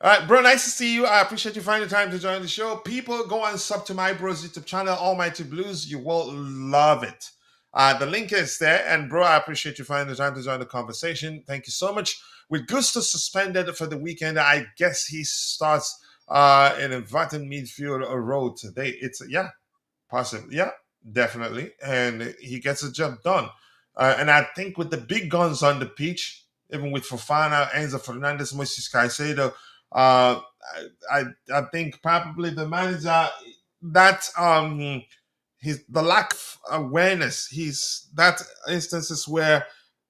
B: All right, bro, nice to see you. I appreciate you finding the time to join the show. People, go and sub to my bro's YouTube channel, Almighty Blues. You will love it. The link is there. And, bro, I appreciate you finding the time to join the conversation. Thank you so much. with Gusto suspended for the weekend, I guess he starts in inviting midfield role today. It's possibly, yeah, definitely, and he gets the job done. And I think with the big guns on the pitch, even with Fofana, Enzo Fernandez, Moises Caicedo, uh, I think probably the manager that his the lack of awareness. He's that instances where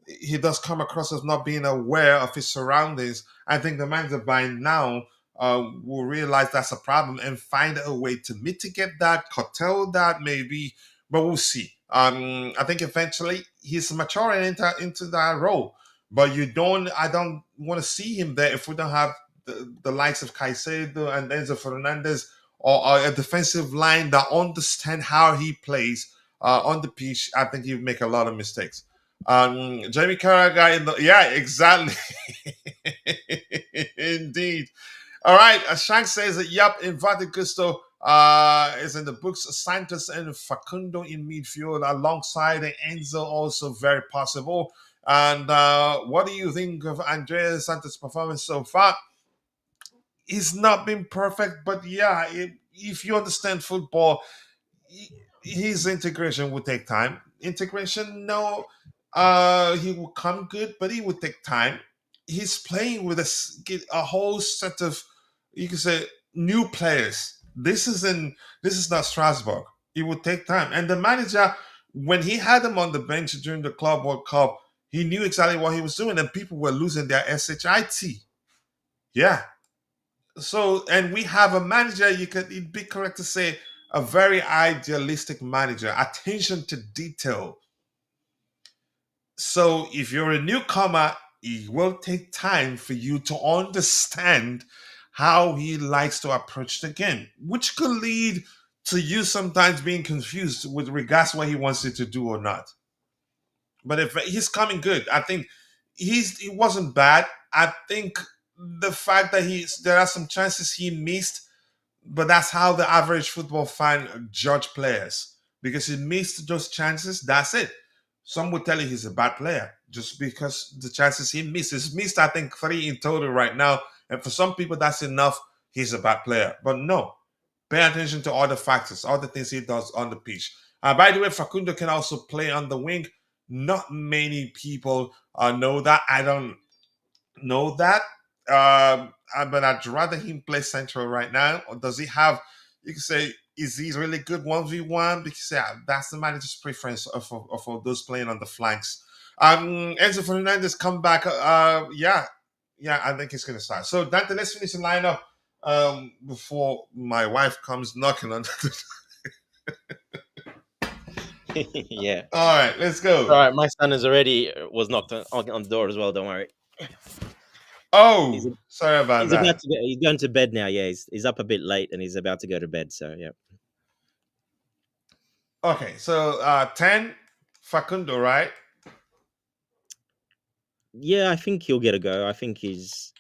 B: he does come across as not being aware of his surroundings. I think the manager by now will realize that's a problem and find a way to mitigate that, curtail that, maybe. But we'll see. I think eventually he's maturing into that role. But I don't want to see him there if we don't have the likes of Caicedo and Enzo Fernandez or a defensive line that understand how he plays on the pitch. I think he'd make a lot of mistakes. Jamie Carragher yeah, exactly. Indeed. All right. Shank says that, yep, Invade Gusto is in the books. Santos and Facundo in midfield alongside Enzo, also very possible. And what do you think of Andrea Santos' performance so far? He's not been perfect, but yeah, if you understand football, his integration will take time. Integration, no, he will come good, but he will take time. He's playing with a whole set of, you can say, new players. This is not Strasbourg. It will take time, and the manager, when he had him on the bench during the Club World Cup, he knew exactly what he was doing, and people were losing their shit. Yeah, so, and we have a manager, it'd be correct to say, a very idealistic manager, attention to detail. So, if you're a newcomer, it will take time for you to understand how he likes to approach the game, which could lead to you sometimes being confused with regards to what he wants you to do or not. But if he's coming good, I think he wasn't bad. I think the fact that there are some chances he missed, but that's how the average football fan judge players, because he missed those chances. That's it. Some would tell you he's a bad player just because the chances he missed. He's missed, I think, 3 in total right now, and for some people that's enough. He's a bad player, but no. Pay attention to all the factors, all the things he does on the pitch. By the way, Facundo can also play on the wing. Not many people know that. I don't know that. But I'd rather him play central right now. Or does he have? You can say, is he really good 1v1? Because yeah, that's the manager's preference for those playing on the flanks. Enzo Fernandez come back. Yeah, I think he's gonna start. So Dante, let's finish the lineup before my wife comes knocking on.
C: Yeah.
B: All right, let's go.
C: All right, my son is already was knocked on the door as well. Don't worry.
B: Oh, sorry about
C: He's
B: that.
C: about to go, he's going to bed now. Yeah, he's up a bit late and he's about to go to bed. So yeah.
B: Okay, so 10 Facundo, right?
C: Yeah, I think he'll get a go. I think he's.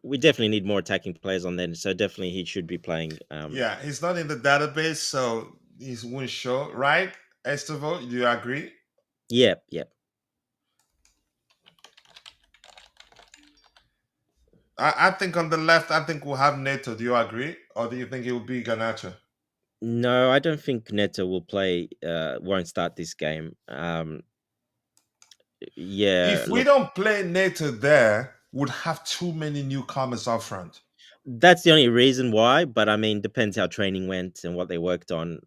C: We definitely need more attacking players on then, so definitely he should be playing.
B: Yeah, he's not in the database, so he's won't show, right? Estevao, do you agree?
C: Yeah.
B: I think on the left, I think we'll have Neto. Do you agree, or do you think it will be Ganacho?
C: No, I don't think Neto will play. Won't start this game. Yeah.
B: If we don't play Neto there, would have too many newcomers up front.
C: That's the only reason why, but I mean, depends how training went and what they worked on.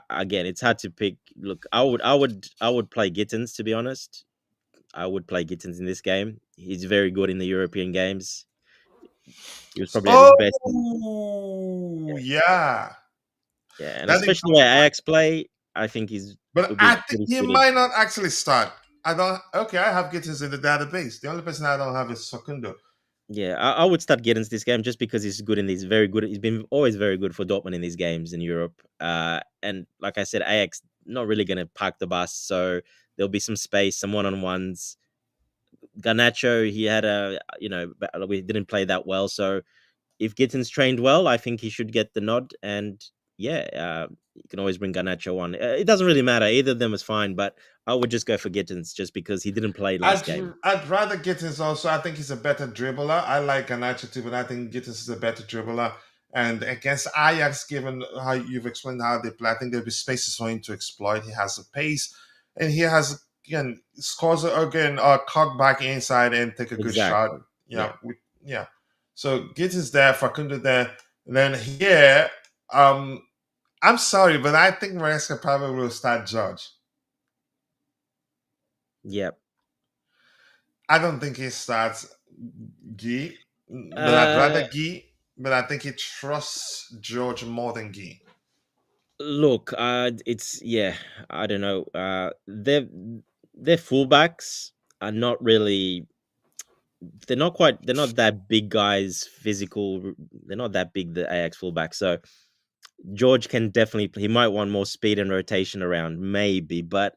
C: Again, it's hard to pick. Look, I would play Gittins, to be honest. I would play Gittins in this game. He's very good in the European games. He was probably at his best.
B: Oh, yeah.
C: Yeah, and especially where Ajax play, I think he's.
B: But I think he might not actually start. I have Gittins in the database. The only person I don't have is Facundo.
C: Yeah, I would start Gittins this game just because he's good in these. Very good. He's been always very good for Dortmund in these games in Europe. And like I said, Ajax not really going to park the bus, so there'll be some space, some one-on-ones. Garnacho, he had we didn't play that well. So if Gittins trained well, I think he should get the nod. And yeah, you can always bring Garnacho on. It doesn't really matter. Either of them is fine, but I would just go for Gittins just because he didn't play last game.
B: I'd rather Gittins also. I think he's a better dribbler. I like Ganacho too, but I think Gittins is a better dribbler. And against Ajax, given how you've explained how they play, I think there'll be spaces for him to exploit. He has a pace, and he has again scores again, cut back inside and take a good shot.
C: Exactly.
B: Yeah, yeah. So Gittins there, Facundo there. Then here, I'm sorry, but I think Maresca probably will start George.
C: Yep.
B: I don't think he starts Guy, but I'd
C: Uh,
B: rather Guy. But I think he trusts George more than Guy.
C: Look, it's yeah, I don't know. Their fullbacks are not really. They're not quite. They're not that big guys. Physical. They're not that big. The Ajax fullback. So George can definitely. He might want more speed and rotation around, maybe. But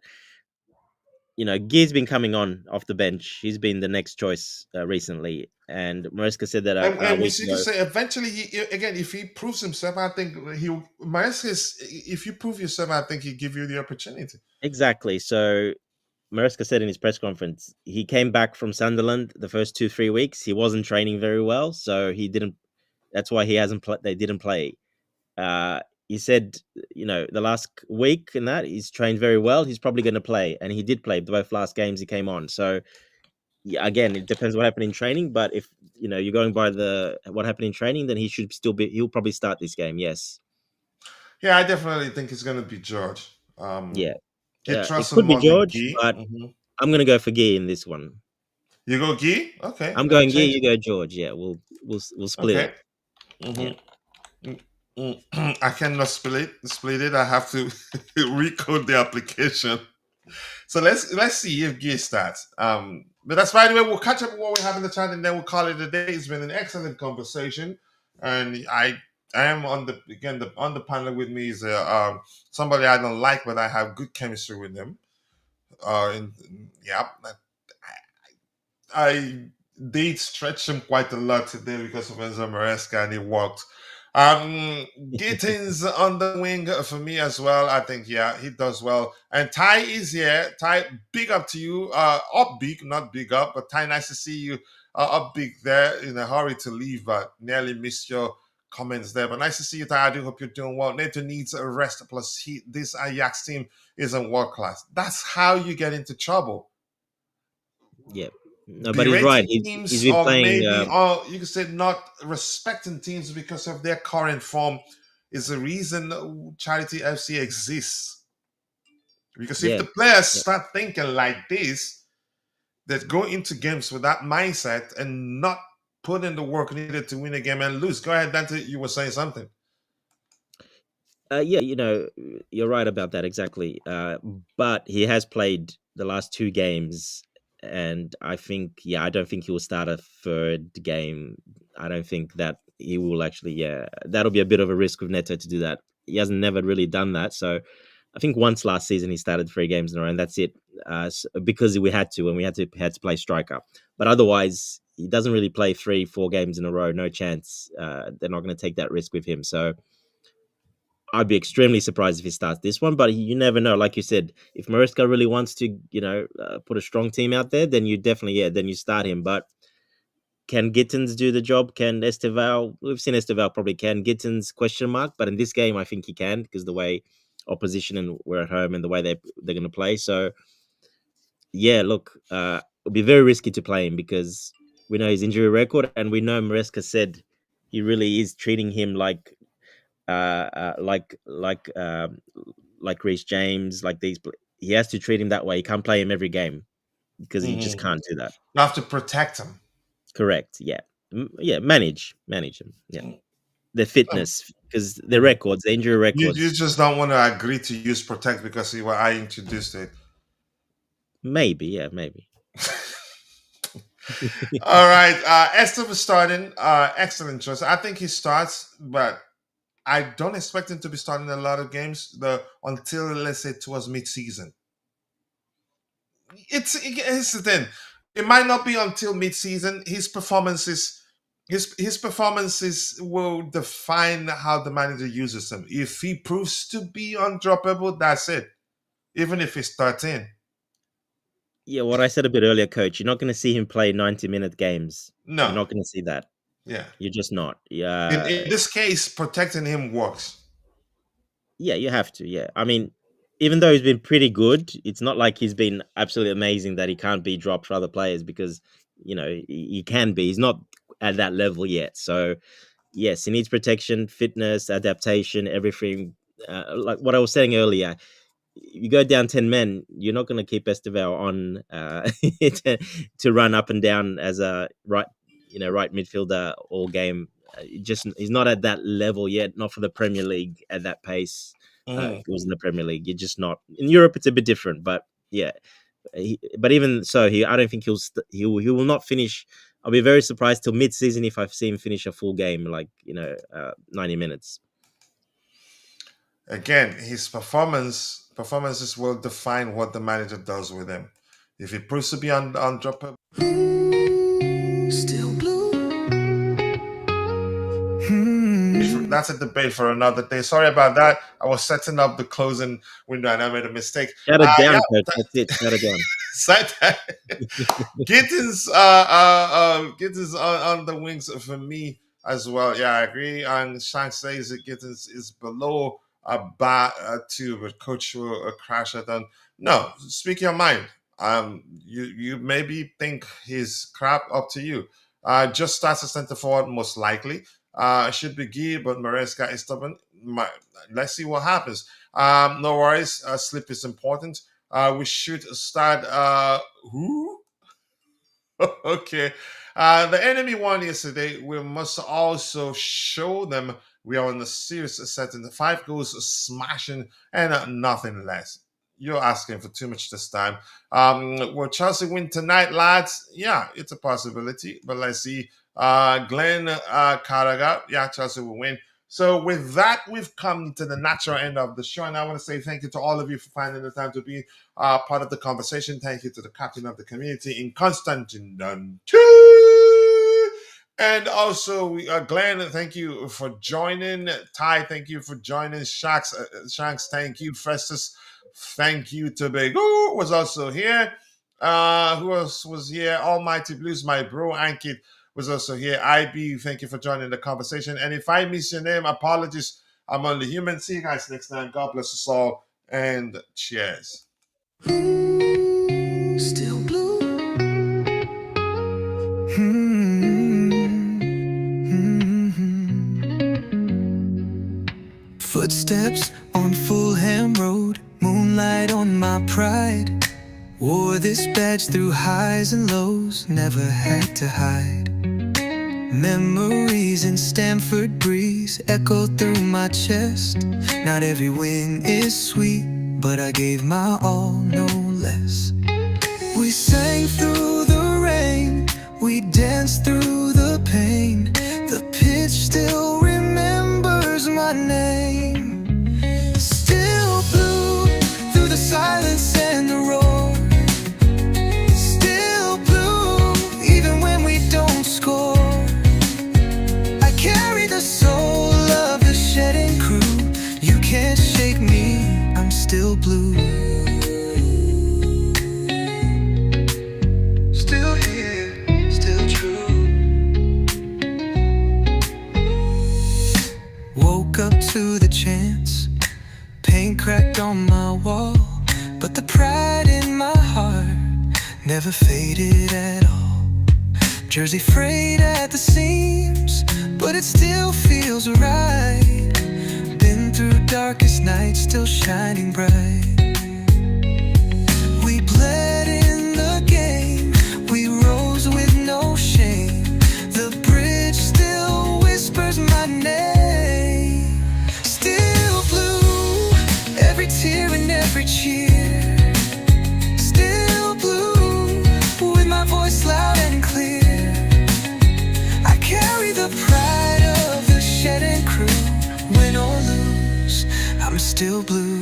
C: Guy's been coming on off the bench. He's been the next choice recently. And Maresca said that a
B: And we
C: week
B: see to
C: ago.
B: say eventually, again, if he proves himself, I think he'll. Maresca is, if you prove yourself, I think he'll give you the opportunity.
C: Exactly. So Maresca said in his press conference he came back from Sunderland the first 2-3 weeks. He wasn't training very well, so he didn't. That's why he hasn't. They didn't play. Uh, he said, the last week and that he's trained very well. He's probably going to play, and he did play both last games. He came on. So yeah, again, it depends what happened in training. But if you're going by what happened in training, then he should still be. He'll probably start this game. Yes.
B: Yeah, I definitely think it's going to be George.
C: Yeah.
B: He
C: It
B: trusts him
C: could be
B: more than
C: George,
B: Guy.
C: but I'm going to go for Gee in this one.
B: You go Guy? Okay,
C: I'm
B: let me
C: going Gee.
B: change
C: You
B: it.
C: go George. Yeah, we'll split
B: Okay.
C: it. Yeah.
B: I cannot split it. I have to recode the application. So let's see if Gear starts. But that's by the way, we'll catch up with what we have in the chat and then we'll call it a day. It's been an excellent conversation, and I am on on the panel with me is somebody I don't like, but I have good chemistry with them. Yeah, I did stretch him quite a lot today because of Enzo Maresca, and it worked. Gittins on the wing for me as well. I think yeah, he does well. And Ty is here. Ty, big up to you. Up big, not big up, but Ty, nice to see you. Up big there in a hurry to leave, but nearly missed your comments there. But nice to see you, Ty. I do hope you're doing well. Neto needs a rest. Plus, this Ajax team isn't world class. That's how you get into trouble.
C: Yeah. No, but he's right.
B: Berating
C: He's
B: teams,
C: been
B: or
C: playing.
B: maybe, or you could say not respecting teams because of their current form, is the reason Charity FC exists. Because if
C: Yeah.
B: the players
C: Yeah.
B: start thinking like this, that go into games with that mindset and not put in the work needed to win a game and lose. Go ahead, Dante. You were saying something.
C: Yeah, you're right about that exactly. But he has played the last 2 games, and I think, I don't think he will start a third game. I don't think that he will actually. Yeah, that'll be a bit of a risk with Neto to do that. He hasn't never really done that, so I think once last season he started 3 games in a row, and that's it. Because we had to, and we had to play striker. But otherwise, he doesn't really play 3-4 games in a row. No chance. They're not going to take that risk with him. So I'd be extremely surprised if he starts this one, but you never know. Like you said, if Maresca really wants to, put a strong team out there, then you definitely, then you start him. But can Gittins do the job? Can Estevao? We've seen Estevao probably can. Gittins, question mark. But in this game, I think he can because the way opposition and we're at home and the way they're going to play. So yeah, look, it'll be very risky to play him because we know his injury record and we know Maresca said he really is treating him like uh, like like um, like Reece James, like these. He has to treat him that way. He can't play him every game because he just
B: Mm-hmm.
C: can't do that.
B: You have to protect him.
C: Correct. Yeah. Yeah. Manage him. Yeah. The
B: Um,
C: fitness because the records, the injury
B: you
C: records.
B: just don't want to agree to use protect because you were I introduced it.
C: Maybe. Yeah. Maybe.
B: All right. Estevão starting. Excellent choice. I think he starts, but I don't expect him to be starting a lot of games until let's say towards mid-season. It's the thing. It might not be until mid-season. His performances his performances will define how the manager uses him. If he proves to be undroppable, that's it. Even if he's 13.
C: Yeah, what I said a bit earlier, coach, you're not going to see him play 90-minute games. You're
B: No.
C: not going to see that.
B: Yeah.
C: You're just not.
B: In
C: Yeah.
B: this case, protecting him works.
C: Yeah, you have to. Yeah. I mean, even though he's been pretty good, it's not like he's been absolutely amazing that he can't be dropped for other players because, he can be. He's not at that level yet. So, yes, he needs protection, fitness, adaptation, everything. Like what I was saying earlier, you go down 10 men, you're not going to keep Estevao on to run up and down as a right midfielder all game. He's not at that level yet, not for the Premier League at that pace. It was in the Premier League. You're just not. In Europe, it's a bit different, but yeah. But even so, I don't think he will not finish. I'll be very surprised till mid-season if I see him finish a full game, 90 minutes.
B: Again, his performances will define what the manager does with him. If he proves to be undroppable,
A: Still blue.
B: that's a debate for another day. Sorry about that. I was setting up the closing window and I made a mistake.
C: Shut it down, coach. That's it. Shut it down.
B: Gittins, Gittins on the wings for me as well. Yeah, I agree. And Shank says that Gittins is below a bat two, but coach will crash it. And no, speak your mind. You maybe think he's crap. Up to you. Just starts a centre forward most likely. Should be Guy, but Maresca is stubborn. Let's see what happens. No worries. Sleep is important. We should start. Who? Okay. The enemy won yesterday. We must also show them we are on a serious setting. 5 goals, smashing, and nothing less. You're asking for too much this time. Will Chelsea win tonight, lads? Yeah, it's a possibility, but let's see. Glenn Carragher, yeah, Chelsea will win. So with that, we've come to the natural end of the show, and I want to say thank you to all of you for finding the time to be part of the conversation. Thank you to the captain of the community in Constantine. And also, Glenn, thank you for joining. Ty, thank you for joining. Shanks, thank you. Festus, thank you. Tobago was also here. Who else was here? Almighty Blues, my bro, Ankit was also here. IB, thank you for joining the conversation. And if I miss your name, apologies. I'm only human. See you guys next time. God bless us all. And cheers.
A: Still blue. Footsteps on Fulham Road, moonlight on my pride. Wore this badge through highs and lows, never had to hide. Memories in Stamford breeze echo through my chest. Not every win is sweet, but I gave my all, no less. We sang through the rain, we danced through the pain. The pitch still remembers my name. Still blue through the silence and the roar. Still blue even when we don't score. I carry the soul of the shedding crew. You can't shake me, I'm still blue. Still here, still true. Woke up to the chance, paint cracked on my wall, but the pride in my heart never faded at all. Jersey frayed at the seams, but it still feels right. Been through darkest nights, still shining bright. We bled in the game, we rose with no shame. The bridge still whispers my name. Still blue, every tear and every cheer. Still blue, with my voice loud and clear. I carry the pride of the shedding crew. Win or lose, I'm still blue.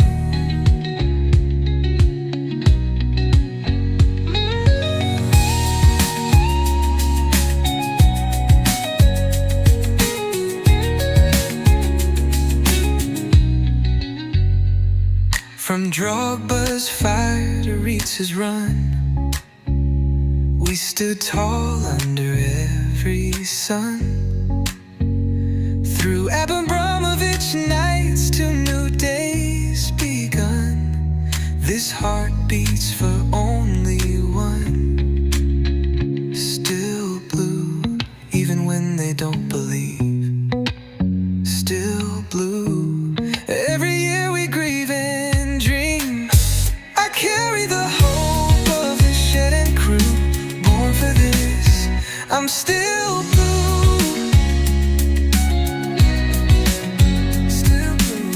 A: From Drogba's fire to Ritz's run, we stood tall under every sun. Through Abramovich nights to new days begun, this heart beats for only one. Still blue, even when they don't believe. Still blue, every year we grieve and dream. I carry the hope of the shed and crew, born for this, I'm still blue. Still blue.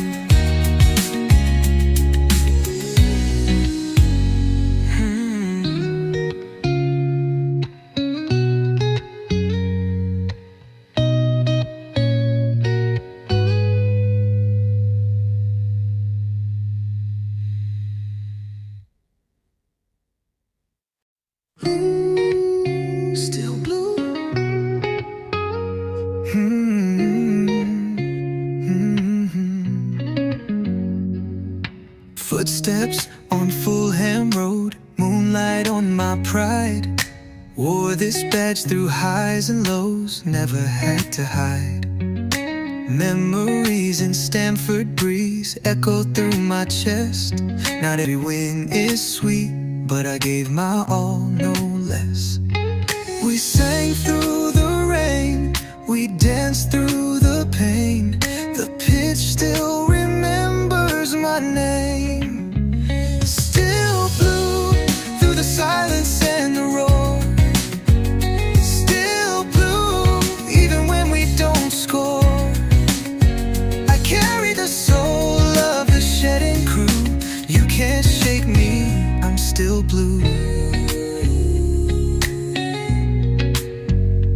A: Still blue. Footsteps on Fulham Road, moonlight on my pride. Wore this badge through highs and lows, never had to hide. Memories in Stamford breeze echo through my chest. Not every win is sweet, but I gave my all, no less. We sang through the rain, we danced through the pain. The pitch still remembers my name. Still blue, through the silence and the roar. Still blue, even when we don't score. I carry the soul of the shedding crew. You can't shake me, I'm still blue.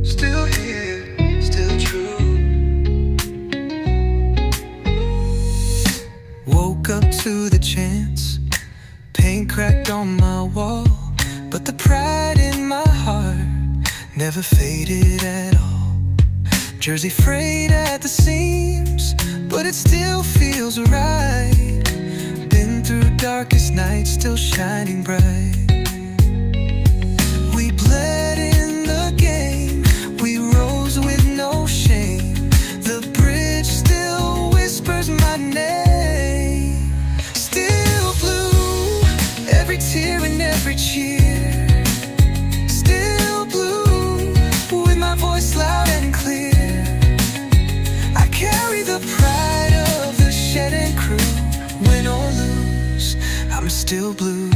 A: Still here, still true. Woke up to the chance, paint cracked on my wall, but the pride in my heart never faded at all. Jersey frayed at the seams, but it still feels right. Been through darkest nights, still shining bright. We bled in the game, we rose with no shame. The bridge still whispers my name. Still blue, every tear and every cheer. Still blue, with my voice loud and clear. I carry the pride of the shed and crew. Win or lose, I'm still blue.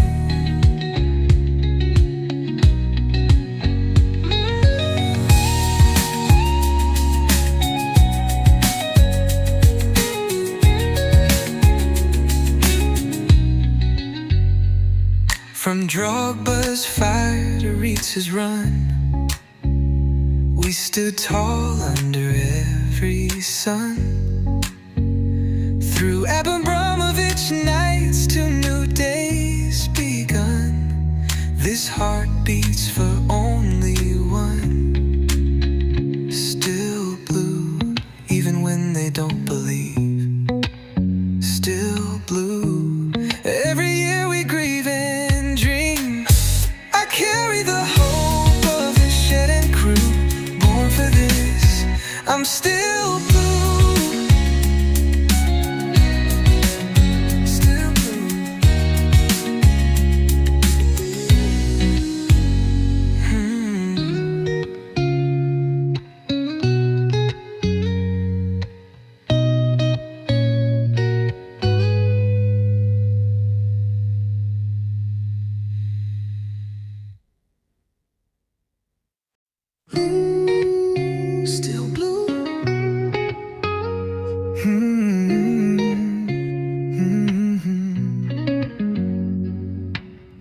A: From Drogba's fire to Ritz's run, we stood tall under every sun. Through Abramovich nights to new days begun, this heart beats for only one. Still blue, even when they don't believe. Still blue, every year we grieve and dream. I carry the hope of the shed and crew, born for this, I'm still blue. Still blue. Still blue.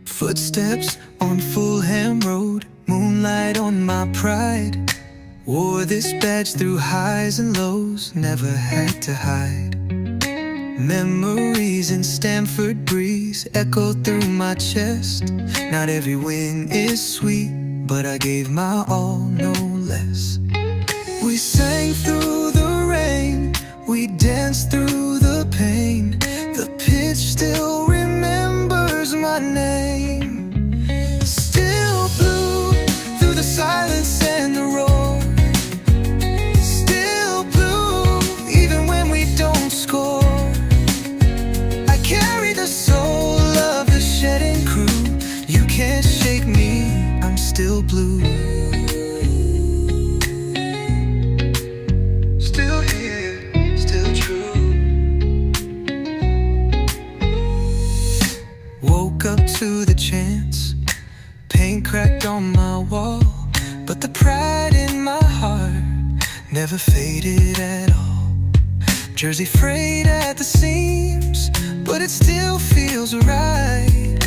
A: Footsteps on Fulham Road, moonlight on my pride. Wore this badge through highs and lows, never had to hide. Memories in Stamford breeze echo through my chest. Not every win is sweet, but I gave my all, no less. We sang through the rain, we danced through the pain. The pitch still still blue. Still here, still true. Woke up to the chance, paint cracked on my wall, but the pride in my heart never faded at all. Jersey frayed at the seams, but it still feels right.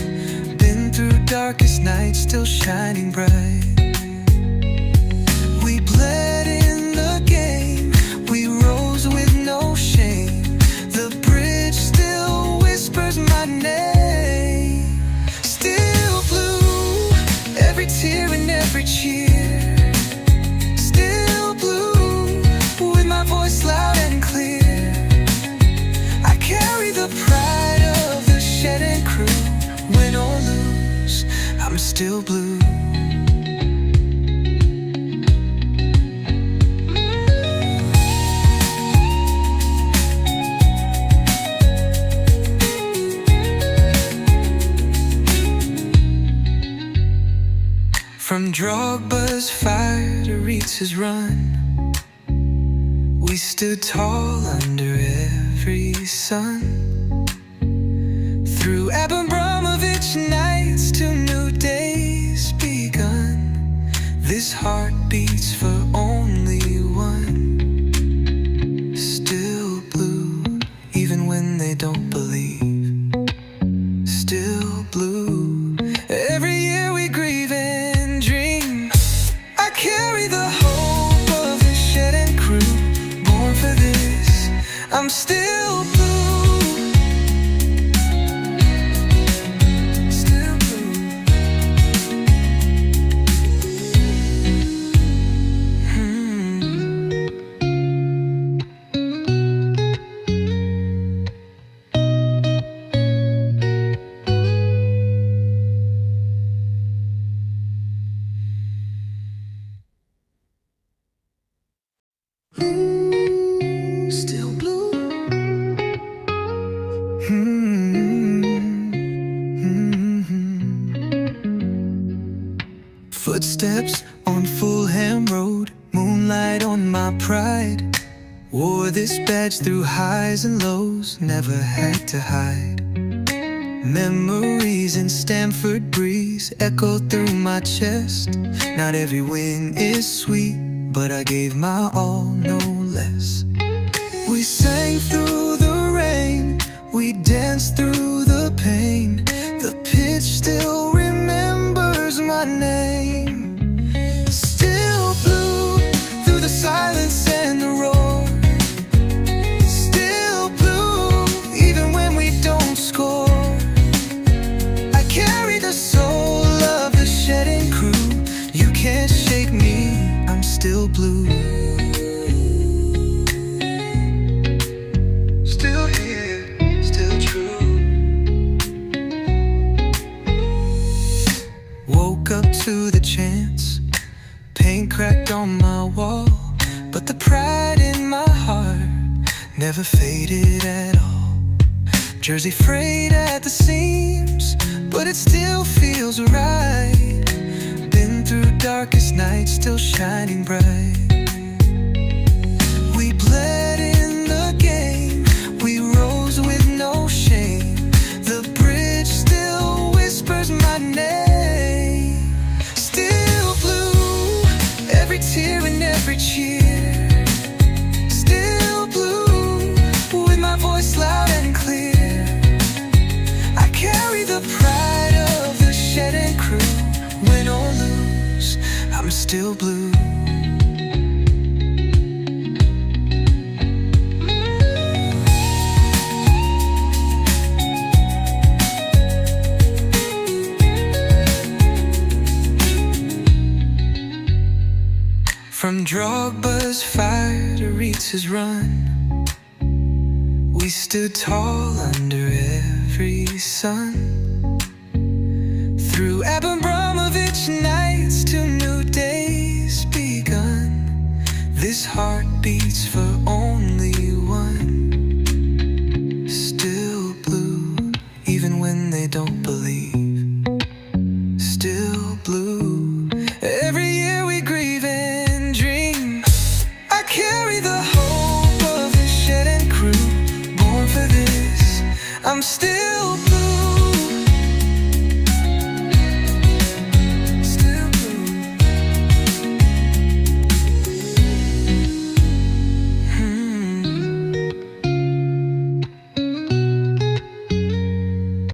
A: Been through darkest nights, still shining bright. We bled in the game, we rose with no shame. The bridge still whispers my name. Still blue, every tear and every cheer. Still blue, with my voice loud and clear. I carry the pride of the shed and crew. Win or lose, I'm still blue. From Drogba's fire to Ritz's run, we stood tall under every sun. Through Abramovich nights to new days begun, this heart beats for only one. Still blue, even when they don't believe. Still blue, every year we grieve and dream. I carry the hope of the shed and crew, born for this, I'm still blue. Still blue. Still blue. Footsteps on Fulham Road, moonlight on my pride. Wore this badge through highs and lows, never had to hide. Memories in Stamford breeze echo through my chest. Not every win is sweet, but I gave my all, no less. We sang through the rain, we danced through the pain. The pitch still remembers my name. Still blue, through the silence and the roar. Still blue, even when we don't score. I carry the soul of the shed and crew. You can't shake me, I'm still blue. Still here, still true. Woke up to the chance, paint cracked on my wall, but the pride in my heart never faded at all. Jersey frayed at the seams, but it still feels right. Been through darkest nights, still shining bright. We bled in the game, we rose with no shame. The bridge still whispers my name. Still blue, every tear and every cheer. Still blue, with my voice loud and clear. I carry the pride of the shed and crew. Win or lose, I'm still blue. From Drogba's fire to Ritz's run, we stood tall under every sun. Through Abramovich nights to new days begun, this heart beats for only one. Still blue, even when they don't believe. Still blue, still